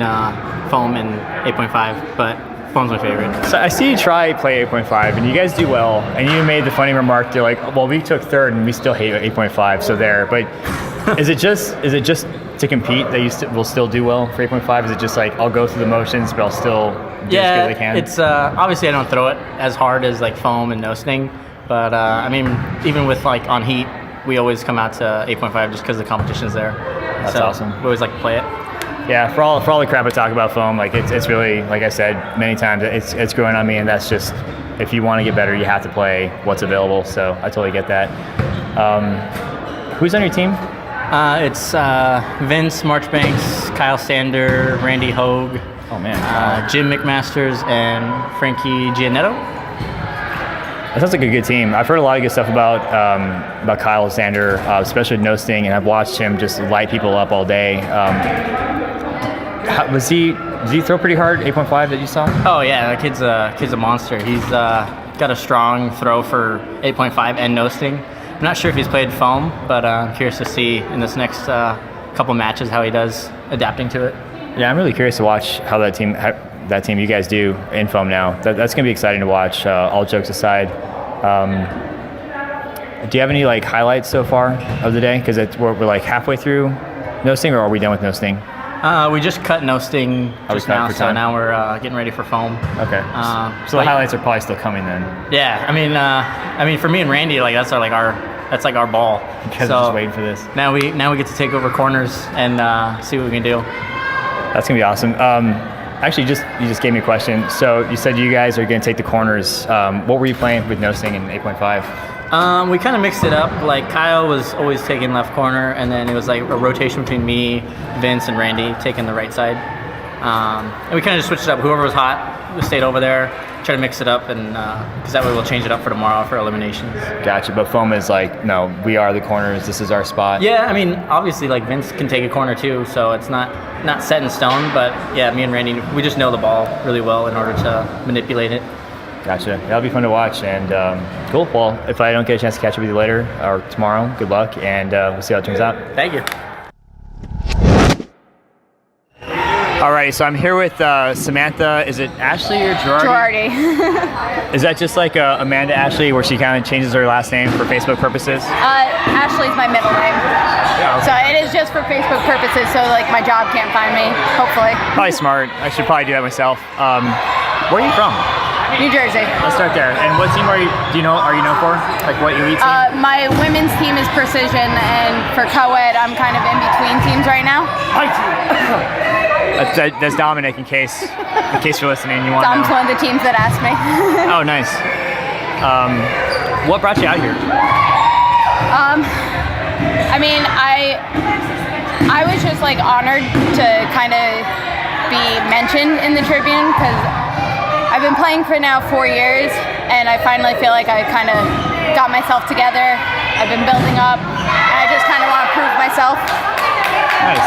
foam and 8.5, but foam's my favorite. So I see you play 8.5, and you guys do well. And you made the funny remark, you're like, well, we took 3rd, and we still hate 8.5. So there, but is it just to compete that you will still do well for 8.5? Is it just like I'll go through the motions, but I'll still do as good as I can? It's obviously I don't throw it as hard as like foam and no sting, but I mean even with like on heat, we always come out to 8.5 just because the competition's there. That's awesome. We always like to play it. Yeah, for all the crap I talk about foam, like it's really, like I said many times, it's growing on me, and that's just, if you want to get better, you have to play what's available. So I totally get that. Who's on your team? It's Vince Marchbanks, Kyle Sander, Randy Hogue. Oh man. Jim McMasters and Frankie Giannetto. That sounds like a good team. I've heard a lot of good stuff about Kyle Sander, especially no sting, and I've watched him just light people up all day. Did he throw pretty hard, 8.5 that you saw? Oh yeah, the kid's a monster. He's got a strong throw for 8.5 and no sting. I'm not sure if he's played foam, but I'm curious to see in this next couple matches how he does adapting to it. Yeah, I'm really curious to watch how that team you guys do in foam now. That's going to be exciting to watch, all jokes aside. Do you have any like highlights so far of the day? Because we're like halfway through no sting, or are we done with no sting? We just cut no sting just now, so now we're getting ready for foam. Okay. So the highlights are probably still coming then. Yeah, I mean, for me and Randy, like that's our ball. You guys are just waiting for this. Now we get to take over corners and see what we can do. That's gonna be awesome. Actually, you just gave me a question. So you said you guys are gonna take the corners. What were you playing with no sting in 8.5? We kind of mixed it up. Like Kyle was always taking left corner, and then it was like a rotation between me, Vince, and Randy taking the right side. And we kind of just switched it up. Whoever was hot, we stayed over there. Try to mix it up, and because that way we'll change it up for tomorrow for eliminations. Gotcha. But foam is like, no, we are the corners. This is our spot. Yeah, I mean, obviously, like Vince can take a corner too, so it's not set in stone. But yeah, me and Randy, we just know the ball really well in order to manipulate it. Gotcha. That'll be fun to watch, and cool. Well, if I don't get a chance to catch up with you later or tomorrow, good luck, and we'll see how it turns out. Thank you. Alrighty, so I'm here with Samantha. Is it Ashley or Girardi? Girardi. Is that just like Amanda Ashley, where she kind of changes her last name for Facebook purposes? Ashley's my middle name. Yeah, okay. So it is just for Facebook purposes, so like my job can't find me, hopefully. Probably smart. I should probably do that myself. Where are you from? New Jersey. Let's start there. And what team are you known for? Like what elite team? My women's team is Precision, and for co-ed, I'm kind of in between teams right now. That's Dominic, in case you're listening. You want to know. Dom's one of the teams that asked me. Oh, nice. What brought you out here? I mean, I was just like honored to kind of be mentioned in the Tribune because I've been playing for now 4 years, and I finally feel like I kind of got myself together. I've been building up, and I just kind of want to prove myself. Nice.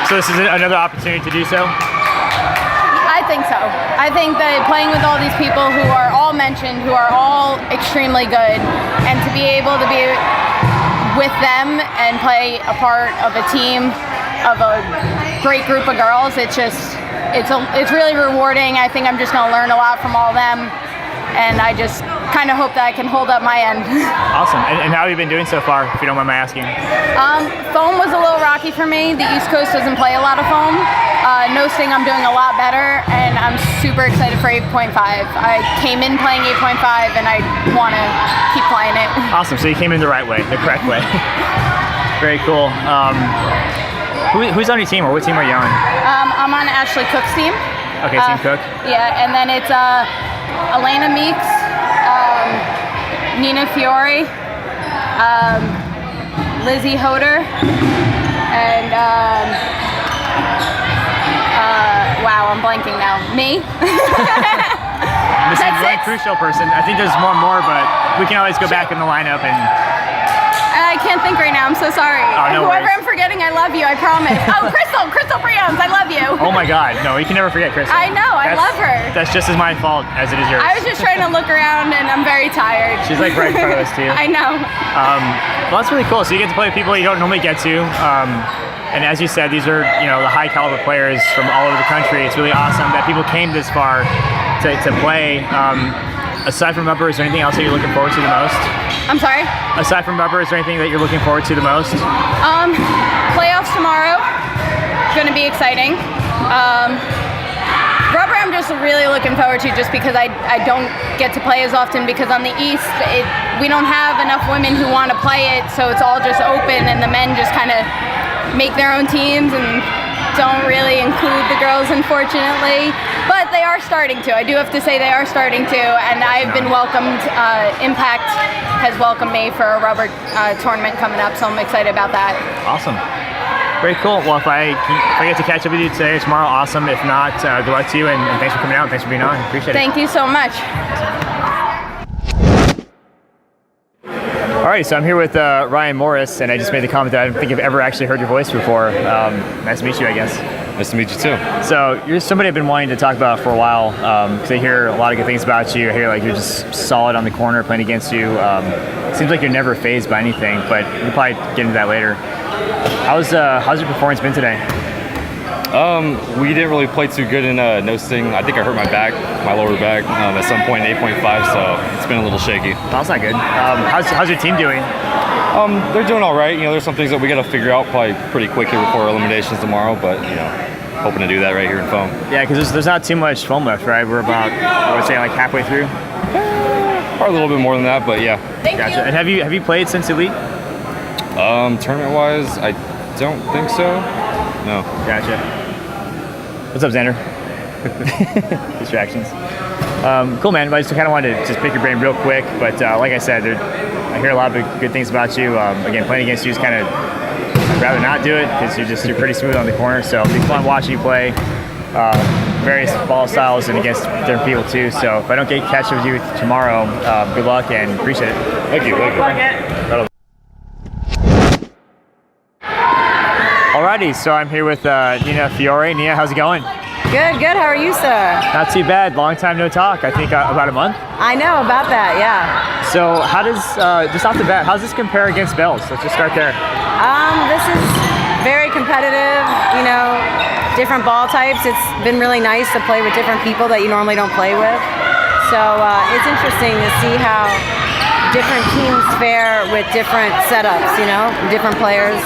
So this is another opportunity to do so? I think so. I think that playing with all these people who are all mentioned, who are all extremely good, and to be able to be with them and play a part of a team of a great group of girls, it's really rewarding. I think I'm just going to learn a lot from all of them, and I just kind of hope that I can hold up my end. Awesome. And how have you been doing so far, if you don't mind my asking? Foam was a little rocky for me. The East Coast doesn't play a lot of foam. No sting, I'm doing a lot better, and I'm super excited for 8.5. I came in playing 8.5, and I want to keep playing it. Awesome. So you came in the right way, the correct way. Very cool. Who's on your team, or what team are you on? I'm on Ashley Cook's team. Okay, Team Cook. Yeah, and then it's Elena Meeks, Nina Fiore, Lizzie Hoder, and wow, I'm blanking now. Me? Missing one crucial person. I think there's one more, but we can always go back in the lineup and. I can't think right now. I'm so sorry. Oh, no Whoever worries. I'm forgetting, I love you. I promise. Oh, Crystal Brions, I love you. Oh my God, no, you can never forget Crystal. I know, I love her. That's just as my fault as it is yours. I was just trying to look around, and I'm very tired. She's like right in front of us too. I know. Well, that's really cool. So you get to play with people you don't normally get to. And as you said, these are the high caliber players from all over the country. It's really awesome that people came this far to play. Aside from rubber, is there anything else that you're looking forward to the most? I'm sorry? Aside from rubber, is there anything that you're looking forward to the most? Playoffs tomorrow. Going to be exciting. Rubber, I'm just really looking forward to just because I don't get to play as often because on the East, we don't have enough women who want to play it, so it's all just open, and the men just kind of make their own teams and don't really include the girls, unfortunately. But they are starting to. I do have to say they are starting to, and I've been welcomed. Impact has welcomed me for a rubber tournament coming up, so I'm excited about that. Awesome. Very cool. Well, if I get to catch up with you today or tomorrow, awesome. If not, good luck to you, and thanks for coming out. Thanks for being on. Appreciate it. Thank you so much. All right, so I'm here with Ryan Morris, and I just made the comment that I don't think I've ever actually heard your voice before. Nice to meet you, I guess. Nice to meet you too. So you're somebody I've been wanting to talk about for a while because I hear a lot of good things about you. I hear like you're just solid on the corner playing against you. Seems like you're never fazed by anything, but we'll probably get into that later. How's your performance been today? We didn't really play too good in no sting. I think I hurt my lower back at some point in 8.5, so it's been a little shaky. That's not good. How's your team doing? They're doing all right. There's some things that we got to figure out probably pretty quick here before eliminations tomorrow, but hoping to do that right here in foam. Yeah, because there's not too much foam left, right? We're about, I would say, like halfway through. Probably a little bit more than that, but yeah. Gotcha. And have you played since Elite? Tournament-wise, I don't think so. No. Gotcha. What's up, Xander? Distractions. Cool, man. I just kind of wanted to just pick your brain real quick, but like I said, I hear a lot of good things about you. Again, playing against you is kind of, I'd rather not do it because you're pretty smooth on the corner, so it'll be fun watching you play various ball styles and against different people too. So if I don't catch up with you tomorrow, good luck and appreciate it. Thank you. Thank you. Alrighty, so I'm here with Nina Fiore. Nina, how's it going? Good. How are you, sir? Not too bad. Long time no talk. I think about a month. I know about that. Yeah. So how does just off the bat, how's this compare against Bells? Let's just start there. This is very competitive. Different ball types. It's been really nice to play with different people that you normally don't play with. So it's interesting to see how different teams fare with different setups. Different players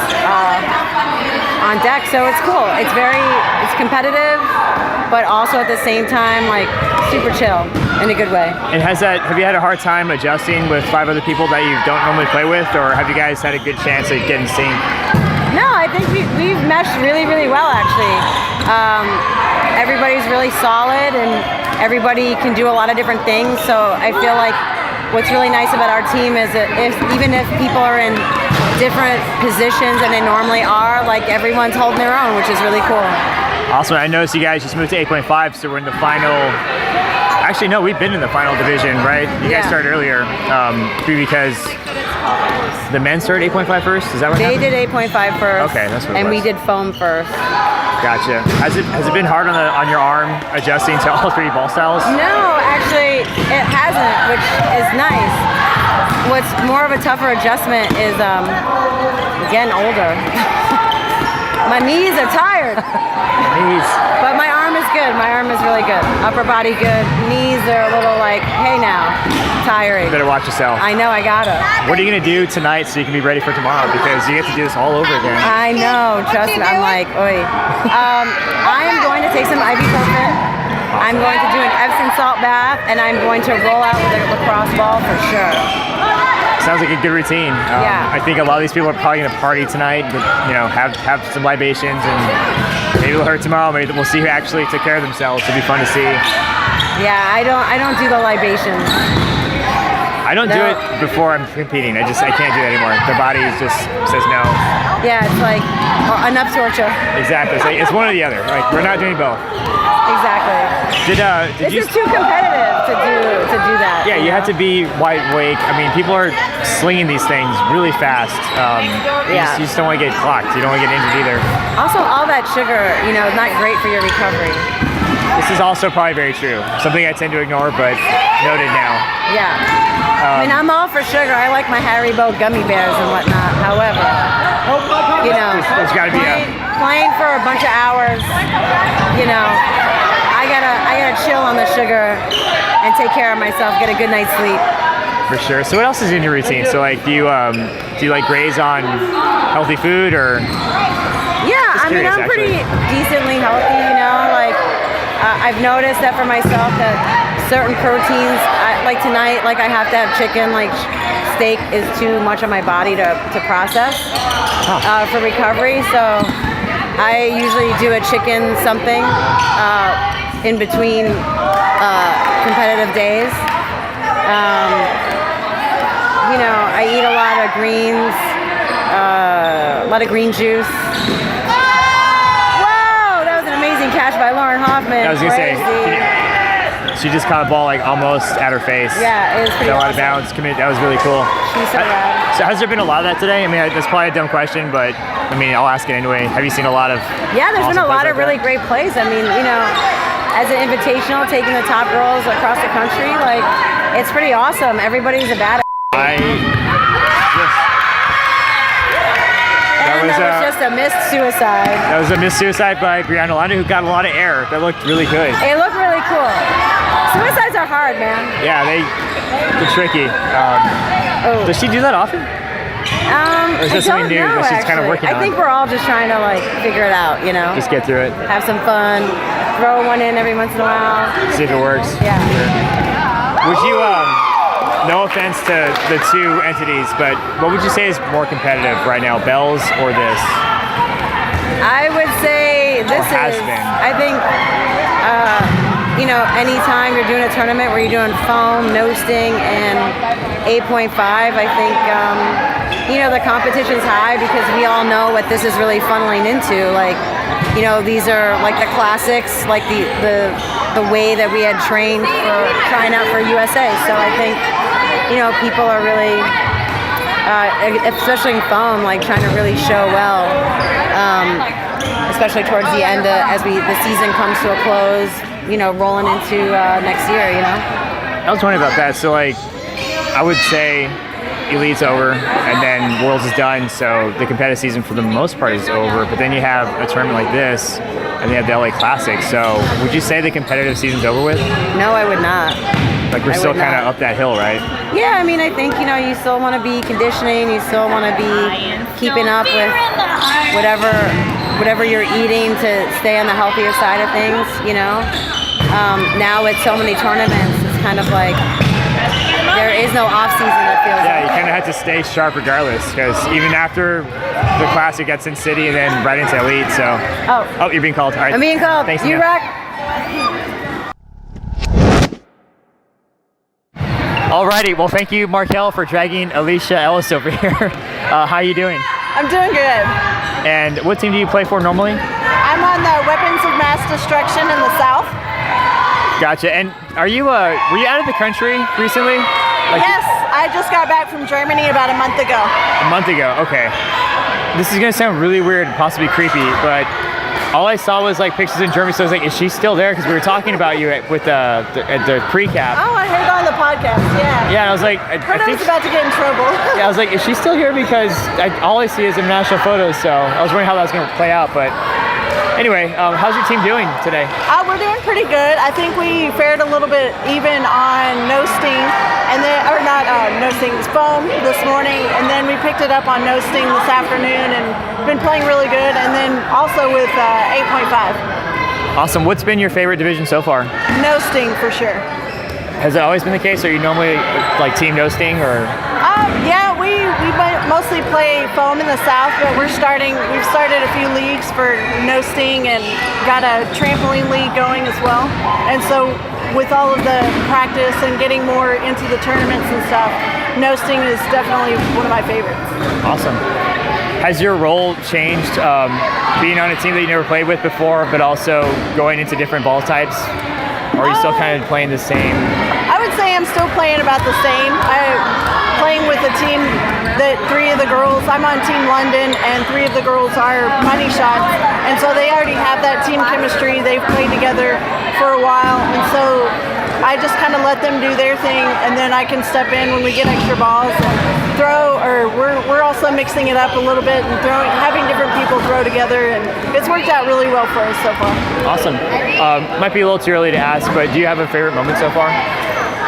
on deck. So it's cool. It's competitive, but also at the same time, like super chill in a good way. And have you had a hard time adjusting with 5 other people that you don't normally play with, or have you guys had a good chance at getting synced? No, I think we've meshed really, really well, actually. Everybody's really solid, and everybody can do a lot of different things, so I feel like what's really nice about our team is that even if people are in different positions than they normally are, like everyone's holding their own, which is really cool. Awesome. I noticed you guys just moved to 8.5, so we're in the final. Actually, no, we've been in the final division, right? You guys started earlier because the men started 8.5 first. Is that what They happened? did 8.5 first. Okay, that's what it And we was. did foam first. Gotcha. Has it been hard on your arm adjusting to all three ball styles? No, actually, it hasn't, which is nice. What's more of a tougher adjustment is getting older. My knees are tired. Knees. But my arm is good. My arm is really good. Upper body good. Knees are a little like, hey now, tiring. Better watch yourself. I know, I gotta. What are you gonna do tonight so you can be ready for tomorrow? Because you get to do this all over again. I know, trust me. I'm like, oi. I am going to take some ibuprofen. I'm going to do an Epsom salt bath, and I'm going to roll out with a lacrosse ball for sure. Sounds like a good routine. Yeah. I think a lot of these people are probably gonna party tonight, but, have some libations, and maybe it'll hurt tomorrow. Maybe we'll see who actually took care of themselves. It'll be fun to see. Yeah, I don't do the libations. I don't do it before I'm competing. I can't do it anymore. The body just says no. Yeah, it's like enough torture. Exactly. It's one or the other. Like, we're not doing both. Exactly. Did This is too competitive to do that. Yeah, you have to be wide awake. I mean, people are slinging these things really fast. You just don't want to get clocked. You don't want to get injured either. Also, all that sugar, is not great for your recovery. This is also probably very true. Something I tend to ignore, but noted now. Yeah. I mean, I'm all for sugar. I like my Haribo gummy bears and whatnot. However, there's got to be playing for a bunch of hours, I gotta chill on the sugar and take care of myself, get a good night's sleep. For sure. So what else is in your routine? So like, do you like graze on healthy food or? Yeah, I mean, I'm pretty decently healthy, I've noticed that for myself that certain proteins, like tonight, like I have to have chicken, like steak is too much on my body to process for recovery. So I usually do a chicken something in between competitive days. I eat a lot of greens, a lot of green juice. Wow, that was an amazing catch by Lauren Hoffman. I was gonna say, she just caught a ball like almost at her face. Yeah, it was pretty Got a lot of awesome. bounce. That was really cool. She's so rad. So has there been a lot of that today? I mean, that's probably a dumb question, but I mean, I'll ask it anyway. Have you seen a lot of? Yeah, there's been a lot of like really great plays. I mean, as an invitational, taking the top girls across the country, like it's pretty awesome. Everybody's a badass. That was just a missed suicide. That was a missed suicide by Brianna Landa, who got a lot of air. That looked really good. It looked really cool. Suicides are hard, man. Yeah, they're tricky. Does she do that often? Or is that something new that she's kind of working on? I think we're all just trying to figure it out, Just get through it. Have some fun. Throw one in every once in a while. See if it works. Yeah. Would you, no offense to the two entities, but what would you say is more competitive right now, Bells or this? I would say this has is, been. I think, anytime you're doing a tournament where you're doing foam, no sting, and 8.5, I think, the competition's high because we all know what this is really funneling into. These are like the classics, like the way that we had trained for trying out for USA. So I think, people are really, especially in foam, trying to really show well, especially towards the end as the season comes to a close, rolling into next year, I was wondering about that. So, I would say Elite's over, and then Worlds is done, so the competitive season for the most part is over, but then you have a tournament like this, and you have the LA Classic, so would you say the competitive season's over with? No, I would not. We're still kind of up that hill, right? Yeah, I mean, I think, you still want to be conditioning, you still want to be keeping up with whatever you're eating to stay on the healthier side of things, Now with so many tournaments, it's kind of like there is no off season, it feels Yeah, you kind of have to stay sharp regardless, because even after the Classic gets in City and then right into Elite, so. Oh, you're being called. All right. I'm being called. Thanks, You Nina. rock. Alrighty, well thank you Markel for dragging Alicia Ellis over here. How you doing? I'm doing good. And what team do you play for normally? I'm on the Weapons of Mass Destruction in the South. Gotcha. And were you out of the country recently? Yes, I just got back from Germany about a month ago. A month ago, okay. This is gonna sound really weird and possibly creepy, but all I saw was like pictures in Germany, so I was like, is she still there? Because we were talking about you at the pre-cap. Oh, I heard on the podcast, yeah. Yeah, and I was like, I think I was about to get in trouble. Yeah, I was like, is she still here? Because all I see is international photos, so I was wondering how that was going to play out. But anyway, how's your team doing today? We're doing pretty good. I think we fared a little bit even on no sting, and then no sting, foam this morning, and then we picked it up on no sting this afternoon, and been playing really good. And then also with 8.5. Awesome. What's been your favorite division so far? No sting for sure. Has that always been the case? Are you normally like team no sting or? Yeah, we mostly play foam in the South, but we've started a few leagues for no sting and got a trampoline league going as well. And so with all of the practice and getting more into the tournaments and stuff, no sting is definitely one of my favorites. Awesome. Has your role changed being on a team that you never played with before, but also going into different ball types? Or are you still kind of playing the same? I would say I'm still playing about the same. Playing with a team that 3 of the girls, I'm on Team London, and 3 of the girls are money shots, and so they already have that team chemistry. They've played together for a while, and so I just kind of let them do their thing, and then I can step in when we get extra balls and throw. Or we're also mixing it up a little bit and having different people throw together, and it's worked out really well for us so far. Awesome. Might be a little too early to ask, but do you have a favorite moment so far?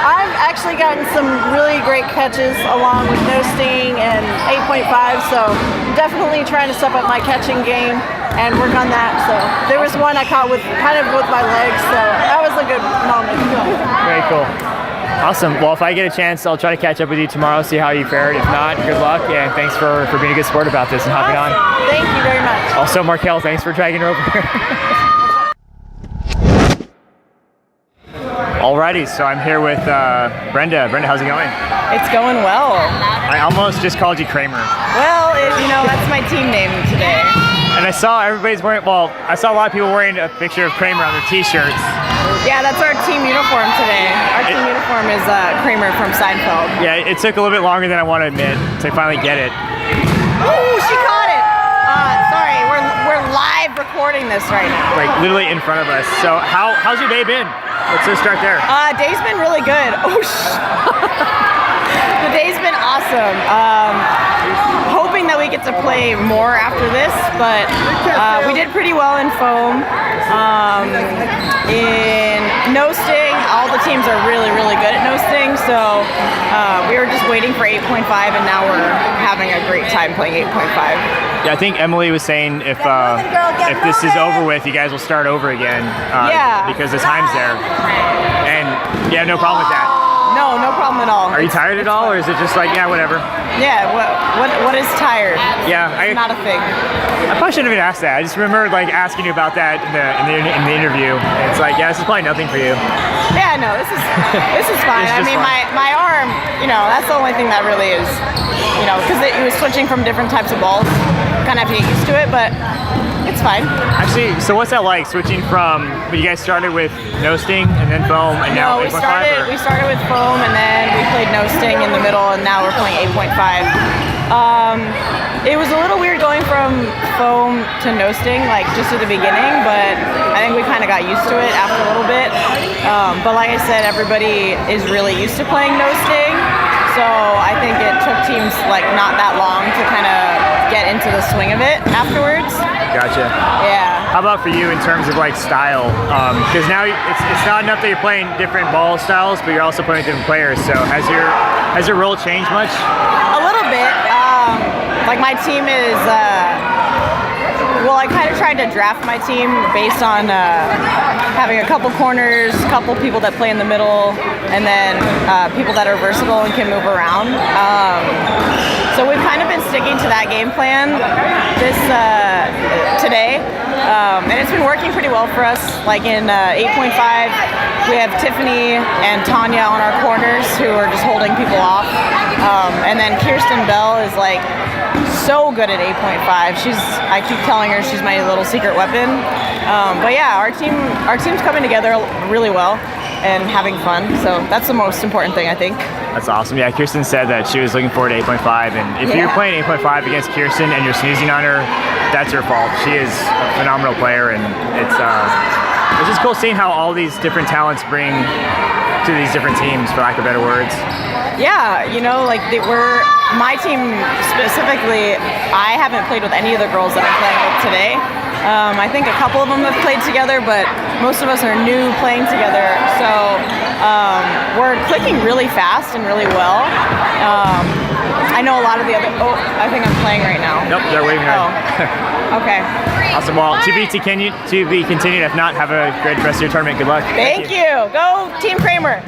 I've actually gotten some really great catches along with no sting and 8.5, so definitely trying to step up my catching game and work on that. So there was one I caught with my legs, so that was a good moment. Very cool. Awesome. Well, if I get a chance, I'll try to catch up with you tomorrow, see how you fared. If not, good luck, and thanks for being a good sport about this and hopping on. Thank you very much. Also, Markel, thanks for dragging her over here. Alrighty, so I'm here with Brenda. Brenda, how's it going? It's going well. I almost just called you Kramer. Well, that's my team name today. And I saw everybody's wearing, I saw a lot of people wearing a picture of Kramer on their t-shirts. Yeah, that's our team uniform today. Our team uniform is Kramer from Seinfeld. Yeah, it took a little bit longer than I want to admit to finally get it. Ooh, she caught it! Sorry, we're live recording this right now. Like literally in front of us. So how's your day been? Let's just start there. Day's been really good. Oh, the day's been awesome. Hoping that we get to play more after this, but we did pretty well in foam. In no sting, all the teams are really, really good at no sting, so we were just waiting for 8.5, and now we're having a great time playing 8.5. Yeah, I think Emily was saying if this is over with, you guys will start over again. Because the time's there. And yeah, no problem with that. No problem at all. Are you tired at all, or is it just like, yeah, whatever? Yeah, what is tired? Yeah, it's not a thing. I probably shouldn't have even asked that. I just remembered like asking you about that in the interview. And it's like, yeah, this is probably nothing for you. Yeah, no, this is fine. I mean, my arm, that's the only thing that really is, because it was switching from different types of balls. Kind of have to get used to it, but it's fine. Actually, so what's that like switching from? You guys started with no sting and then foam, and now 8.5? We started with foam, and then we played no sting in the middle, and now we're playing 8.5. It was a little weird going from foam to no sting, like just at the beginning, but I think we kind of got used to it after a little bit. But like I said, everybody is really used to playing no sting, so I think it took teams like not that long to kind of get into the swing of it afterwards. Gotcha. Yeah. How about for you in terms of like style? Because now it's not enough that you're playing different ball styles, but you're also playing different players. So has your role changed much? A little bit. Like my team is, I kind of tried to draft my team based on having a couple corners, a couple people that play in the middle, and then people that are versatile and can move around. So we've kind of been sticking to that game plan today. And it's been working pretty well for us. Like in 8.5, we have Tiffany and Tanya on our corners who are just holding people off. And then Kirsten Bell is like so good at 8.5. I keep telling her she's my little secret weapon. But yeah, our team's coming together really well and having fun. So that's the most important thing, I think. That's awesome. Yeah, Kirsten said that she was looking forward to 8.5, and if you're playing 8.5 against Kirsten and you're snoozing on her, that's your fault. She is a phenomenal player, and it's just cool seeing how all these different talents bring to these different teams, for lack of better words. Yeah, you know, like my team specifically, I haven't played with any of the girls that I'm playing with today. I think a couple of them have played together, but most of us are new playing together. So we're clicking really fast and really well. I know a lot of the other. Oh, I think I'm playing right now. Nope, they're waving right. Oh, okay. Awesome. Well, to be continued. If not, have a great rest of your tournament. Good luck. Thank you. Go Team Kramer.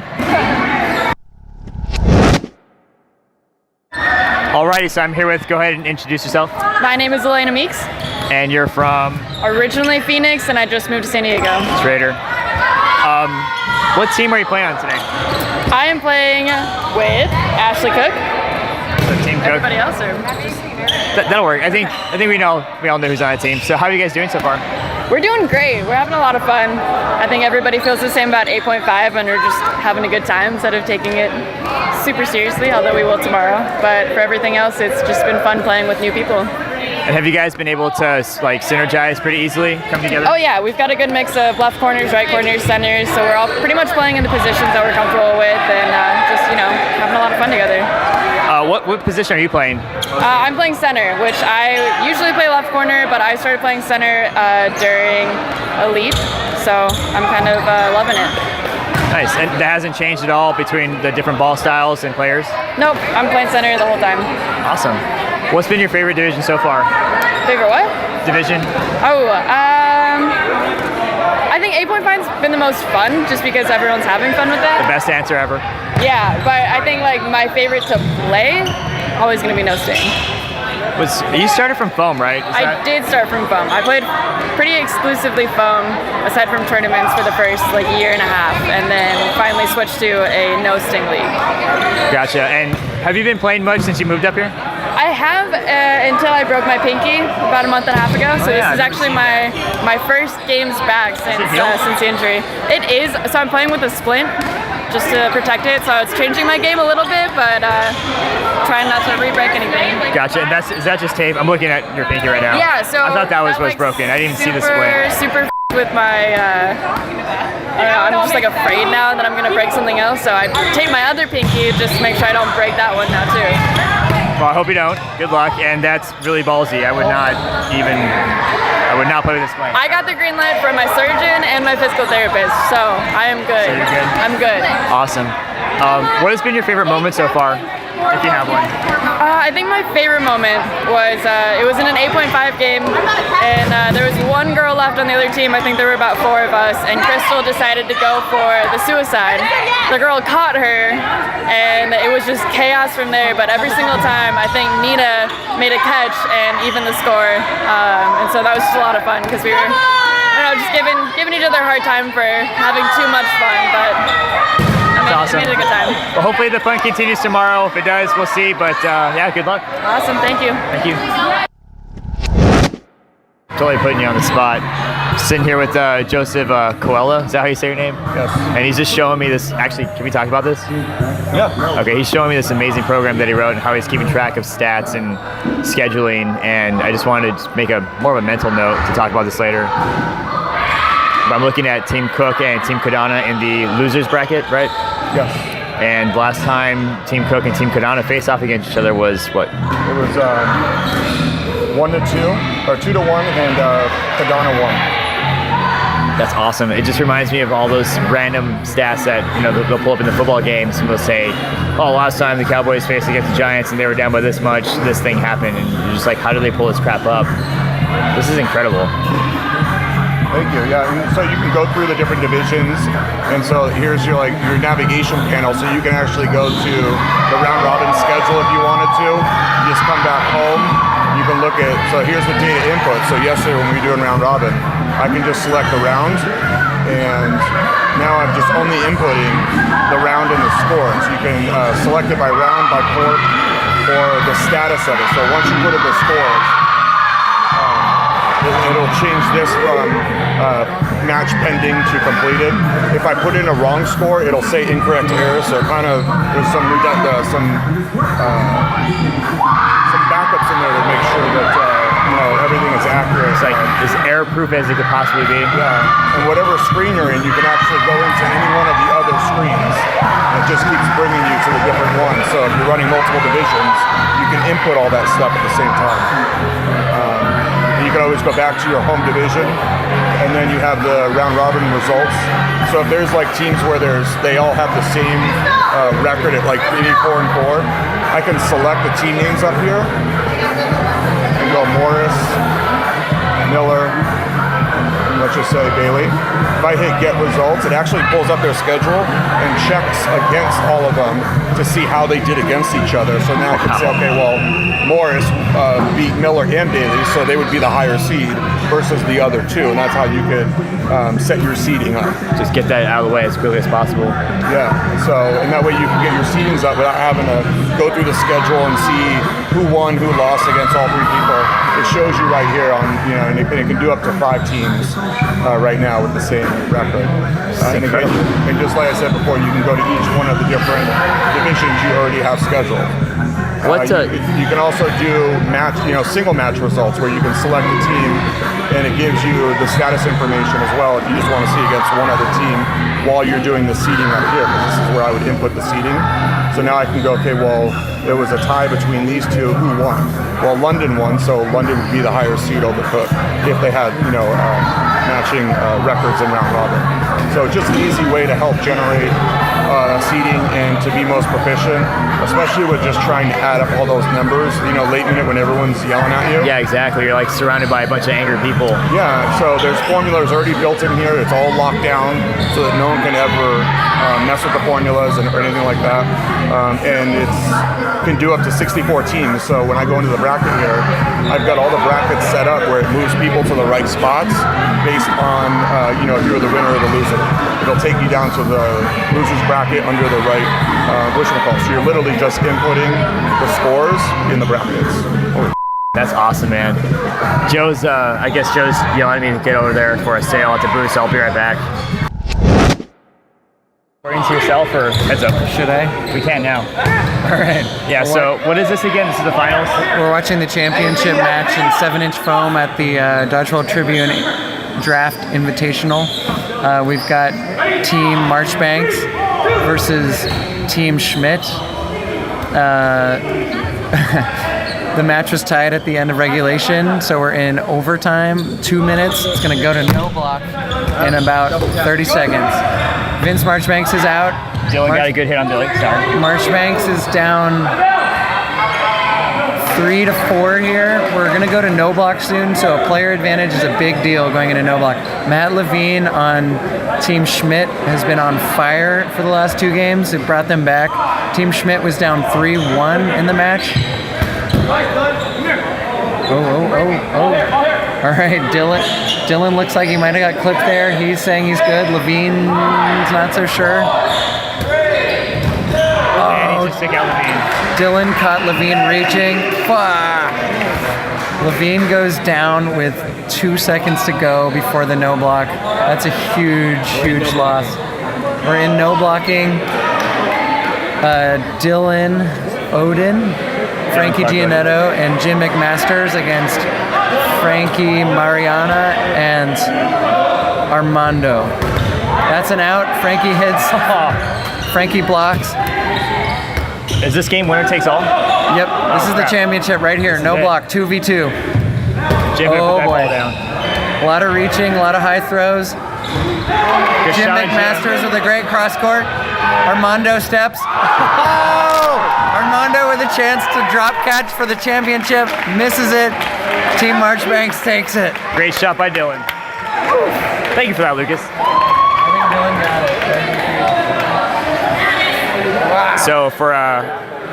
Alrighty, so I'm here with. Go ahead and introduce yourself. My name is Elena Meeks. And you're from? Originally Phoenix, and I just moved to San Diego. Trader. What team are you playing on today? I am playing with Ashley Cook. So Team Cook. Everybody else, or that'll work. I think we all know who's on the team. So how are you guys doing so far? We're doing great. We're having a lot of fun. I think everybody feels the same about 8.5, and we're just having a good time instead of taking it super seriously, although we will tomorrow. But for everything else, it's just been fun playing with new people. And have you guys been able to like synergize pretty easily, come together? Oh yeah, we've got a good mix of left corners, right corners, centers, so we're all pretty much playing in the positions that we're comfortable with, and just having a lot of fun together. What position are you playing? I'm playing center, which I usually play left corner, but I started playing center during Elite, so I'm kind of loving it. Nice, and that hasn't changed at all between the different ball styles and players? Nope, I'm playing center the whole time. Awesome. What's been your favorite division so far? Favorite what? Division. Oh, I think 8.5's been the most fun, just because everyone's having fun with it. The best answer ever. Yeah, but I think like my favorite to play, always gonna be No Sting. You started from foam, right? I did start from foam. I played pretty exclusively foam, aside from tournaments, for the first year and a half, and then finally switched to a No Sting league. Gotcha. And have you been playing much since you moved up here? I have until I broke my pinky about a month and a half ago. So this is actually my first games back since the injury. It is. So I'm playing with a splint just to protect it. So it's changing my game a little bit, but trying not to re-break anything. Gotcha. And is that just tape? I'm looking at your pinky right now. Yeah. So I thought that was what's broken. I didn't even see the splint. Super with my. I'm just afraid now that I'm gonna break something else. So I tape my other pinky just to make sure I don't break that one now too. Well, I hope you don't. Good luck. And that's really ballsy. I would not play with this splint. I got the green light from my surgeon and my physical therapist, so I am good. So you're good? I'm good. Awesome. What has been your favorite moment so far, if you have one? I think my favorite moment was, it was in an 8.5 game, and there was one girl left on the other team. I think there were about 4 of us, and Crystal decided to go for the suicide. The girl caught her, and it was just chaos from there, but every single time, I think Nina made a catch and even the score, and so that was just a lot of fun, because we were, just giving each other a hard time for having too much fun, but That's awesome. Made it a good time. Well, hopefully the fun continues tomorrow. If it does, we'll see. But yeah, good luck. Awesome. Thank you. Thank you. Totally putting you on the spot. Sitting here with Joseph Coella. Is that how you say your name? Yes. And he's just showing me this. Actually, can we talk about this? Yeah. Okay, he's showing me this amazing program that he wrote and how he's keeping track of stats and scheduling. And I just wanted to make more of a mental note to talk about this later. But I'm looking at Team Cook and Team Kodana in the losers bracket, right? Yes. And last time Team Cook and Team Kodana faced off against each other was what? It was 1-2 or 2-1, and Kodana won. That's awesome. It just reminds me of all those random stats that they'll pull up in the football games, and they'll say, "Oh, last time the Cowboys faced against the Giants and they were down by this much, this thing happened," and you're just like, "How do they pull this crap up?" This is incredible. Thank you. Yeah, and so you can go through the different divisions, and so here's your navigation panel, so you can actually go to the round robin schedule if you wanted to. You just come back home. You can look at, so here's the data input. So yesterday when we were doing round robin, I can just select the round, and now I'm just only inputting the round and the score. So you can select it by round, by court, or the status of it. So once you put in the scores, it'll change this from match pending to completed. If I put in a wrong score, it'll say incorrect error. So kind of there's some backups in there to make sure that everything is accurate. It's like as error-proof as it could possibly be. Yeah, and whatever screen you're in, you can actually go into any one of the other screens. It just keeps bringing you to the different ones. So if you're running multiple divisions, you can input all that stuff at the same time. You can always go back to your home division, and then you have the round robin results. So if there's like teams where they all have the same record at like 84-4, I can select the team names up here and go Morris, Miller, let's just say Bailey. If I hit get results, it actually pulls up their schedule and checks against all of them to see how they did against each other. So now I can say, okay, well, Morris beat Miller and Bailey, so they would be the higher seed versus the other two, and that's how you could set your seeding up. Just get that out of the way as quickly as possible. Yeah, so, and that way you can get your seedings up without having to go through the schedule and see who won, who lost against all three people. It shows you right here on, and it can do up to 5 teams right now with the same record. And again, and just like I said before, you can go to each one of the different divisions you already have scheduled. You can also do single match results where you can select a team and it gives you the status information as well if you just want to see against one other team while you're doing the seeding right here, because this is where I would input the seeding. So now I can go, okay, well, there was a tie between these two, who won? Well, London won, so London would be the higher seed over Cook if they had, matching records in round robin. So just an easy way to help generate seeding and to be most proficient, especially with just trying to add up all those numbers, late minute when everyone's yelling at you. Yeah, exactly. You're like surrounded by a bunch of angry people. Yeah, so there's formulas already built in here. It's all locked down so that no one can ever mess with the formulas or anything like that. And it can do up to 64 teams. So when I go into the bracket here, I've got all the brackets set up where it moves people to the right spots based on, if you're the winner or the loser. It'll take you down to the loser's bracket under the right whatchamacallit. So you're literally just inputting the scores in the brackets. That's awesome, man. Joe's yelling at me to get over there for a sale at the booth, so I'll be right back. According to yourself, or heads up? Should I? We can now. All right. Yeah, so what is this again? This is the finals? We're watching the championship match in 7-inch foam at the Dodgeball Tribune Draft Invitational. We've got Team Marchbanks versus Team Schmidt. The match was tied at the end of regulation, so we're in overtime, 2 minutes. It's going to go to no block in about 30 seconds. Vince Marchbanks is out. Dylan got a good hit on Billy, sorry. Marchbanks is down 3-4 here. We're going to go to no block soon, so a player advantage is a big deal going into no block. Matt Levine on Team Schmidt has been on fire for the last 2 games. It brought them back. Team Schmidt was down 3-1 in the match. Oh. All right, Dylan looks like he might have got clipped there. He's saying he's good. Levine's not so sure. Oh, just stick out Levine. Dylan caught Levine reaching. Levine goes down with 2 seconds to go before the no block. That's a huge loss. We're in no blocking. Dylan Odin, Frankie Gianetto, and Jim McMasters against Frankie Mariana and Armando. That's an out. Frankie hits. Frankie blocks. Is this game winner takes all? Yep. This is the championship right here. No block. 2v2. Jim, oh put that boy. ball down. A lot of reaching, a lot of high throws. Good Jim shot, McMasters Jim. with a great cross court. Armando steps. Oh! Armando with a chance to drop catch for the championship. Misses it. Team Marchbanks takes it. Great shot by Dylan. Thank you for that, Lucas. I think Dylan got it. So for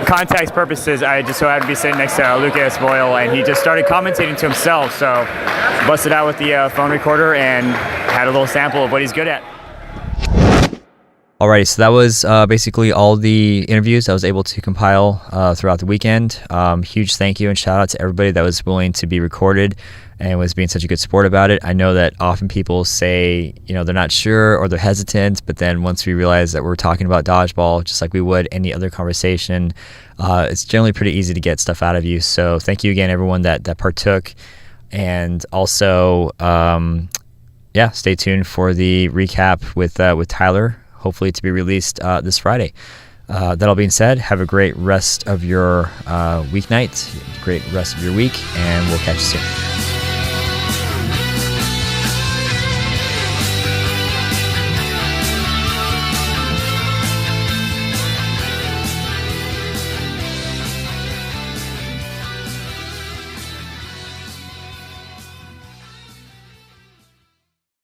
context purposes, I just so happened to be sitting next to Lucas Boyle, and he just started commentating to himself. So busted out with the phone recorder and had a little sample of what he's good at. Alrighty, so that was basically all the interviews I was able to compile throughout the weekend. Huge thank you and shout out to everybody that was willing to be recorded and was being such a good sport about it. I know that often people say, they're not sure or they're hesitant, but then once we realize that we're talking about dodgeball, just like we would any other conversation, it's generally pretty easy to get stuff out of you. So thank you again, everyone that partook. And also, stay tuned for the recap with Tyler, hopefully to be released this Friday. That all being said, have a great rest of your weeknight, great rest of your week, and we'll catch you soon.